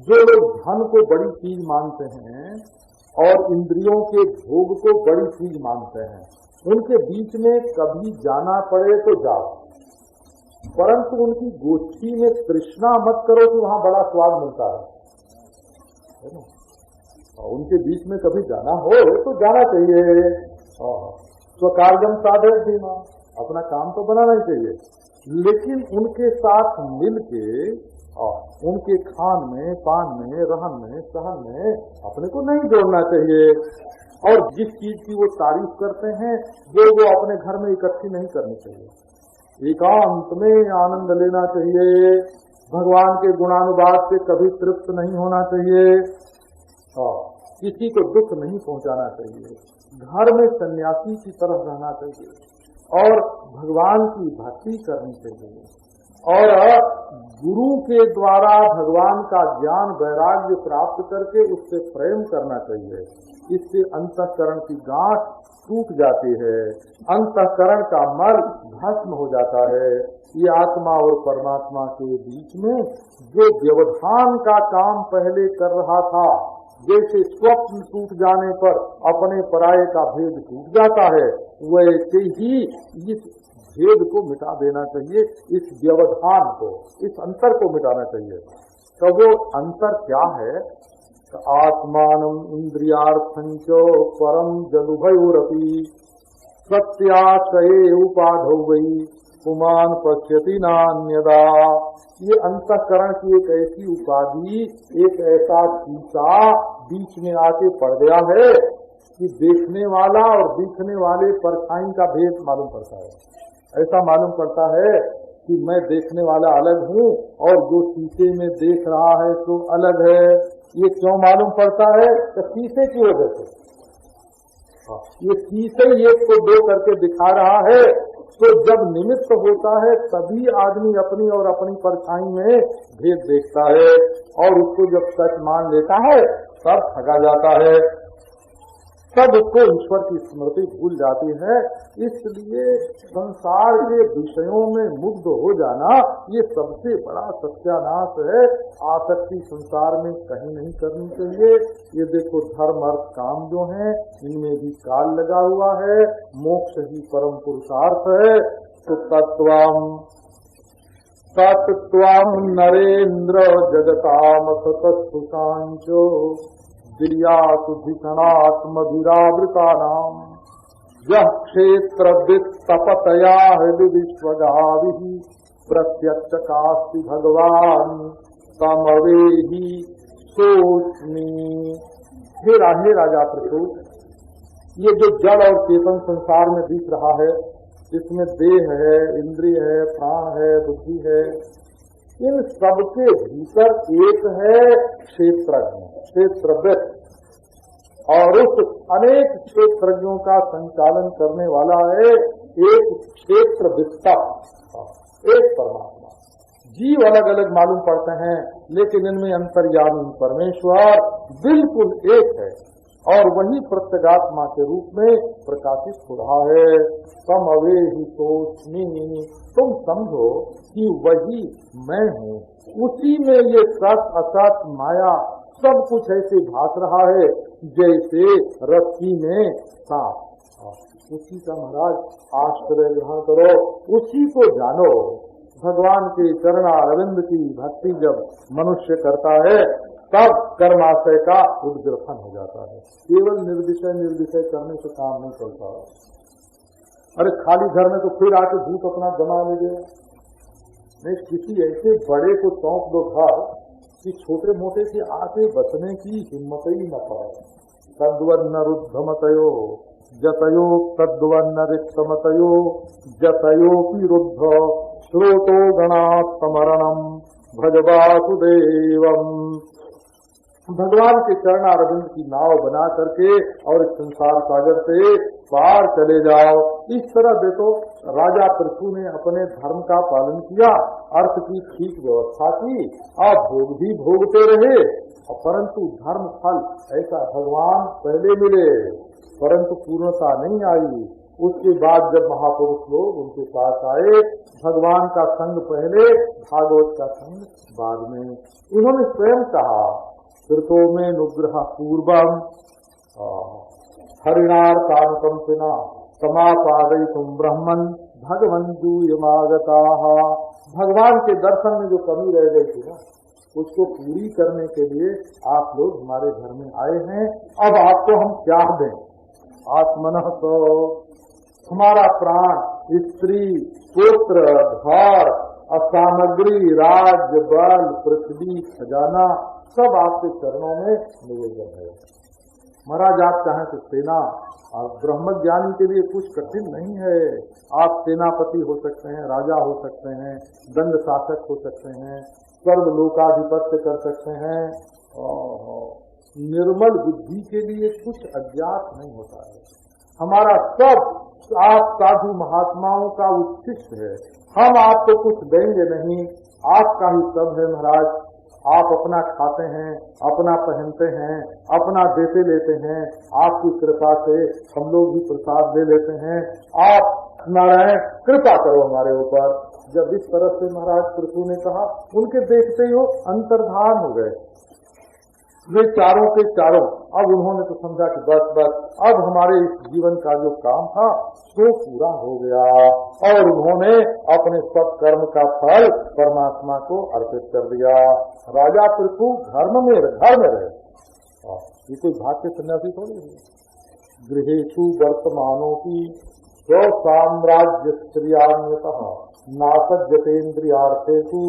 जो लोग धन को बड़ी चीज मानते हैं और इंद्रियों के भोग को बड़ी चीज मानते हैं, उनके बीच में कभी जाना पड़े तो जाओ, परंतु उनकी गोष्ठी में तृष्णा मत करो कि वहाँ बड़ा स्वाद मिलता है ना। उनके बीच में कभी जाना हो तो जाना चाहिए। स्वकार्यम साधक धीमा, अपना काम तो बनाना ही चाहिए, लेकिन उनके साथ मिल के उनके खान में, पान में, रहन में, सहन में अपने को नहीं जोड़ना चाहिए। और जिस चीज की वो तारीफ करते हैं वो अपने घर में इकट्ठी नहीं करनी चाहिए। एकांत में आनंद लेना चाहिए। भगवान के गुणानुवाद से कभी तृप्त नहीं होना चाहिए। किसी को दुख नहीं पहुंचाना चाहिए। घर में सन्यासी की तरह रहना चाहिए और भगवान की भक्ति करनी चाहिए। और गुरु के द्वारा भगवान का ज्ञान वैराग्य प्राप्त करके उससे प्रेम करना चाहिए। इससे अंतःकरण की गांठ टूट जाती है, अंतःकरण का मल भस्म हो जाता है। ये आत्मा और परमात्मा के बीच में जो व्यवधान का काम पहले कर रहा था, जैसे स्वप्न टूट जाने पर अपने पराये का भेद टूट जाता है, वैसे ही इस भेद को मिटा देना चाहिए। इस व्यवधान को, इस अंतर को मिटाना चाहिए। तो वो अंतर क्या है? आत्मानम इंद्रियार्थंच परम जलुभयोरपि सत्याशये उपाधौ वै पुमान पश्यति नान्यदा। ये अंतःकरण की एक ऐसी उपाधि, एक ऐसा शीशा बीच में आके पड़ गया है कि देखने वाला और दिखने वाले परछाई का भेद मालूम पड़ता है। ऐसा मालूम पड़ता है कि मैं देखने वाला अलग हूँ और जो शीशे में देख रहा है तो अलग है। ये क्यों मालूम पड़ता है? तो शीशे की वजह से। ये शीशे एक को दो करके दिखा रहा है, तो जब निमित्त होता है तभी आदमी अपनी और अपनी परछाई में भेद देखता है, और उसको जब सच मान लेता है तब ठगा जाता है। तब उसको ईश्वर की स्मृति भूल जाती है। इसलिए संसार के विषयों में मुग्ध हो जाना ये सबसे बड़ा सत्यानाश है। आसक्ति संसार में कहीं नहीं करनी चाहिए। ये देखो धर्म अर्थ काम जो है इनमें भी काल लगा हुआ है। मोक्ष ही परम पुरुषार्थ है। तो तत्त्वम् नरेन्द्र जगताम सतस्तुषांचो दिर्यासु धिषणात्मभिरावृतानाम् यः क्षेत्रवित्तपतया हृदि विश्वगाभिः प्रत्यक्षकास्ति भगवान् तमवेहि सोऽस्मि। हे राजा प्रभु, ये जो जड़ और चेतन संसार में दिख रहा है, इसमें देह है, इंद्रिय है, प्राण है, बुद्धि है, इन सबके भीतर एक है क्षेत्रज्ञ, और उस अनेक क्षेत्रज्ञों का संचालन करने वाला है एक क्षेत्रवित्ता, एक परमात्मा। जीव अलग अलग मालूम पड़ते हैं, लेकिन इनमें अंतर्यामी परमेश्वर बिल्कुल एक है और वही प्रत्यगात्मा के रूप में प्रकाशित हो रहा है। तम अवेहि सोऽस्मि, तुम समझो कि वही मैं हूँ। उसी में ये सत असत माया सब कुछ ऐसे भास रहा है जैसे रस्सी में सांप। उसी का महाराज आश्रय ग्रहण करो, उसी को जानो। भगवान के चरणारविंद की भक्ति जब मनुष्य करता है तब कर्माशय का उद्ग्रथन हो जाता है। केवल निर्विषय करने से काम नहीं चलता। अरे खाली घर में तो फिर आके भूत अपना जमा ले गए। नहीं, किसी ऐसे बड़े को सौंप दो घर कि छोटे मोटे से आके बचने की हिम्मत ही न पड़े। तद्वन्न रुद्धमतयो जतयो तद्वन्न रिक्तमतयो जतयोपि रुद्ध श्रोतो गणा समरणम भज वासुदेवम। भगवान के चरणारविंद की नाव बना करके और इस संसार सागर से पार चले जाओ। इस तरह देखो राजा पृथु ने अपने धर्म का पालन किया, अर्थ की ठीक व्यवस्था की, आप भोग भी भोगते रहे, परंतु धर्म फल ऐसा भगवान पहले मिले परंतु पूर्णता नहीं आई। उसके बाद जब महापुरुष लोग उनके पास आए, भगवान का संग पहले, भागवत का संग बाद में। इन्होंने स्वयं कहा कृतो में नुग्रह पूर्वम हरिणार्थानुकंपिना समापादयितुम ब्रह्मन् भगवन्तूयमागताः। भगवान के दर्शन में जो कमी रह गई थी ना, उसको पूरी करने के लिए आप लोग हमारे घर में आए हैं। अब आपको हम क्या दें? आत्मनः तो हमारा प्राण, स्त्री, पुत्र, घर, सामग्री, राज्य, बल, पृथ्वी, खजाना सब आपके चरणों में निवेदन है। महाराज आप चाहें तो सेना, ब्रह्म ज्ञानी के लिए कुछ कठिन नहीं है। आप सेनापति हो सकते हैं, राजा हो सकते हैं, दंड शासक हो सकते हैं, सर्वलोकाधिपत्य कर सकते हैं। निर्मल बुद्धि के लिए कुछ अज्ञात नहीं होता है। हमारा सब आप साधु महात्माओं का उच्छिष्ट है। हम आपको कुछ देंगे नहीं, आपका ही सब है महाराज। आप अपना खाते हैं, अपना पहनते हैं, अपना देते लेते हैं। आपकी कृपा से हम लोग भी प्रसाद दे लेते हैं। आप नारायण कृपा करो हमारे ऊपर। जब इस तरह से महाराज पृथु ने कहा, उनके देखते ही वो अंतर्धान हो गए। वे चारों के चारों अब उन्होंने तो समझा कि बस अब हमारे इस जीवन का जो काम था वो पूरा हो गया, और उन्होंने अपने सब कर्म का फल परमात्मा को अर्पित कर दिया। राजा पृथु घर में रहे। ये कोई भाग्य सन्यासी थोड़ी है। गृहेषु वर्तमानों की स्व साम्राज्य स्त्रियान्यतः नासज्जतेन्द्रियार्थेषु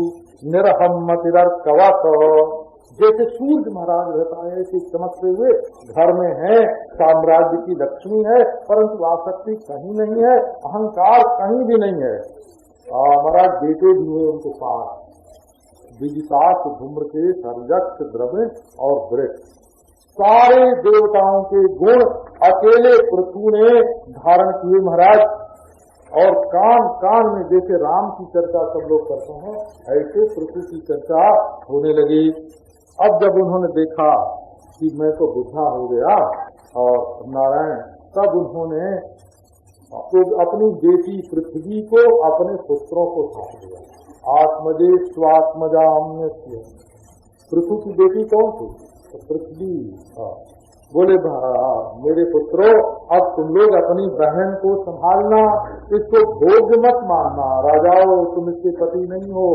निरहम्मतिरर्कवत्। जैसे सूर्य महाराज रहता है ऐसे चमकते हुए घर में है, साम्राज्य की लक्ष्मी है, परंतु आसक्ति कहीं नहीं है, अहंकार कहीं भी नहीं है। महाराज बेटे भी हुए उनको 5, विजितास, धूम्रकेश, हर्यक्ष, द्रव्य और वृक्ष। सारे देवताओं के गुण अकेले पृथु ने धारण किए महाराज। और कान कान में जैसे राम की चर्चा सब लोग करते हैं, ऐसे पृथु की चर्चा होने लगी। अब जब उन्होंने देखा कि मैं तो बुढ़ा हो गया, और नारायण तब उन्होंने तो अपनी बेटी पृथ्वी को अपने पुत्रों को सौंप दिया। आत्मजे स्वात्मजाम्य, पृथ्वी की बेटी कौन थी? तो पृथ्वी। बोले मेरे पुत्रों, अब तुम लोग अपनी बहन को संभालना, इसको भोग मत मानना, राजाओं तुम इसके पति नहीं हो।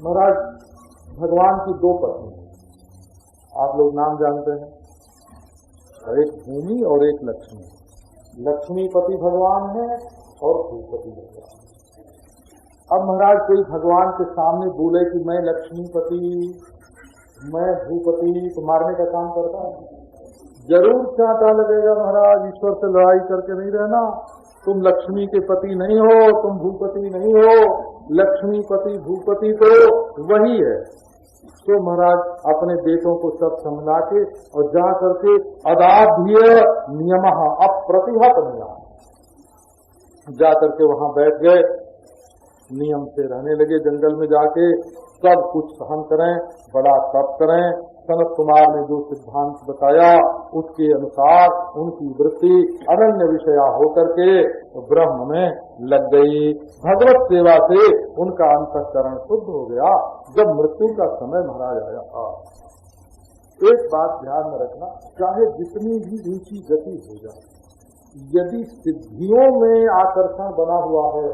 महाराज भगवान की दो पत्नी, आप लोग नाम जानते हैं, एक भूमि और एक लक्ष्मी। लक्ष्मीपति भगवान है और भूपति भगवान। अब महाराज कोई भगवान के सामने बोले कि मैं लक्ष्मीपति, मैं भूपति, तो मारने का काम करता है, जरूर चांटा लगेगा। महाराज ईश्वर से लड़ाई करके नहीं रहना, तुम लक्ष्मी के पति नहीं हो, तुम भूपति नहीं हो, लक्ष्मीपति भूपति तो वही है। तो महाराज अपने बेटों को सब समझा के और जा करके अदाभ्य नियम अप्रतिहत नियम, जा करके वहां बैठ गए, नियम से रहने लगे। जंगल में जाके सब कुछ सहन करें, बड़ा तप करें। सनत कुमार ने जो सिद्धांत बताया उसके अनुसार उनकी वृत्ति अनन्य विषया होकर के ब्रह्म में लग गई। भगवत सेवा से उनका अंतःकरण शुद्ध हो गया। जब मृत्यु का समय महाराज आया, एक बात ध्यान में रखना, चाहे जितनी भी ऊंची गति हो जाए, यदि सिद्धियों में आकर्षण बना हुआ है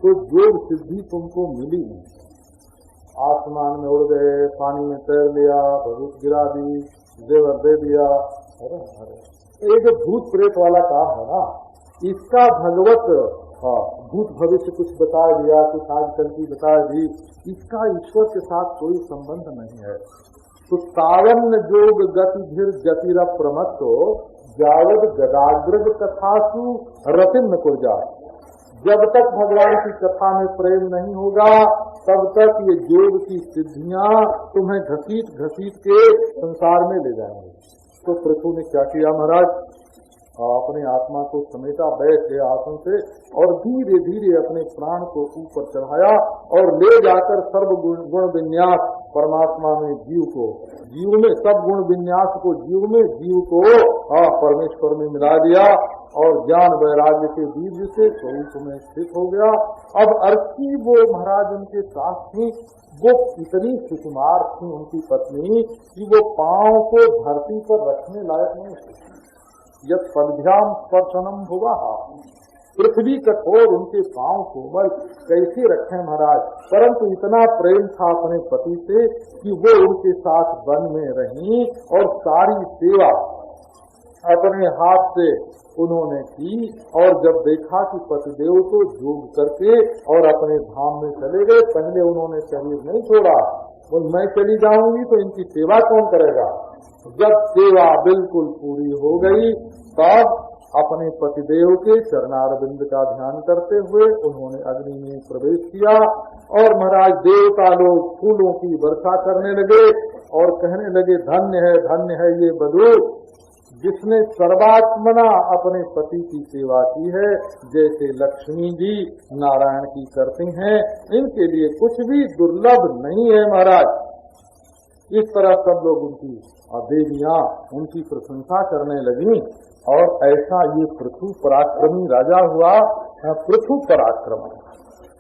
तो योग सिद्धि तुमको मिली नहीं। आसमान में उड़ गए, पानी में तैर लिया, भभूत गिरा दी, जेवर दे दिया, अरे ये जो भूत प्रेत वाला काम है ना, इसका भगवत भूत भविष्य कुछ बता दिया, कुछ आजकल की बता दी, इसका ईश्वर के साथ कोई संबंध नहीं है। तो तावन जोग गतिभिर जतिरा प्रमत्तो जावद गदाग्रज कथासु रतिम कुर्जा। जब तक भगवान की कथा में प्रेम नहीं होगा तब तक ये योग की सिद्धियां तुम्हें घसीट घसीट के संसार में ले जाएंगे। तो पृथु ने क्या किया महाराज, अपने आत्मा को समेटा, बैठ गए आसन से और धीरे धीरे अपने प्राण को ऊपर चढ़ाया और ले जाकर सर्व गुण विन्यास परमात्मा में जीव को, जीव में सब गुण विन्यास को जीव में, जीव को परमेश्वर में मिला दिया और ज्ञान वैराग्य के बीज से स्वरूप में स्थित हो गया। अब अर्ची वो महाराज उनके साथ थी, वो इतनी सुकुमार थी उनकी पत्नी कि वो पांव को धरती पर रखने लायक नहीं थी। यद पदभ्याम स्पर्शनम हुआ, पृथ्वी कठोर, उनके पांव कोमल, कैसे रखें महाराज। परंतु इतना प्रेम था अपने पति से कि वो उनके साथ वन में रहीं और सारी सेवा अपने हाथ से उन्होंने की। और जब देखा कि पतिदेव तो योग करके और अपने धाम में चले गए, पहले उन्होंने शरीर नहीं छोड़ा, और मैं चली जाऊंगी तो इनकी सेवा कौन करेगा। जब सेवा बिल्कुल पूरी हो गई तब अपने पतिदेव के चरणारविंद का ध्यान करते हुए उन्होंने अग्नि में प्रवेश किया और महाराज देवता लोग फूलों की वर्षा करने लगे और कहने लगे धन्य है ये बधू जिसने सर्वात्मना अपने पति की सेवा की है, जैसे लक्ष्मी जी नारायण की करती हैं। इनके लिए कुछ भी दुर्लभ नहीं है महाराज। इस तरह सब लोग उनकी देवियां उनकी प्रशंसा करने लगी और ऐसा ये पृथु पराक्रमी राजा हुआ। पृथु पराक्रम,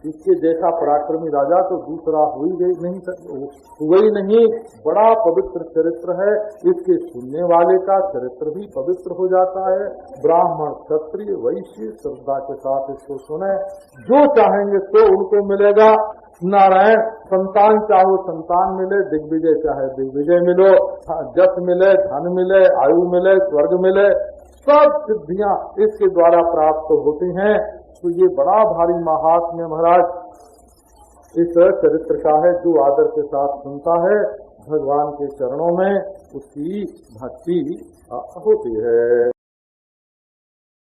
इसके जैसा पराक्रमी राजा तो दूसरा हुआ ही नहीं। बड़ा पवित्र चरित्र है, इसके सुनने वाले का चरित्र भी पवित्र हो जाता है। ब्राह्मण क्षत्रिय वैश्य श्रद्धा के साथ इसको सुने, जो चाहेंगे तो उनको मिलेगा। नारायण संतान चाहो संतान मिले, दिग्विजय चाहे दिग्विजय मिलो, जस मिले, धन मिले, आयु मिले, स्वर्ग मिले, सब सिद्धियां इसके द्वारा प्राप्त होती हैं। तो ये बड़ा भारी महात्म्य महाराज इस चरित्र का है। जो आदर के साथ सुनता है भगवान के चरणों में उसकी भक्ति होती है।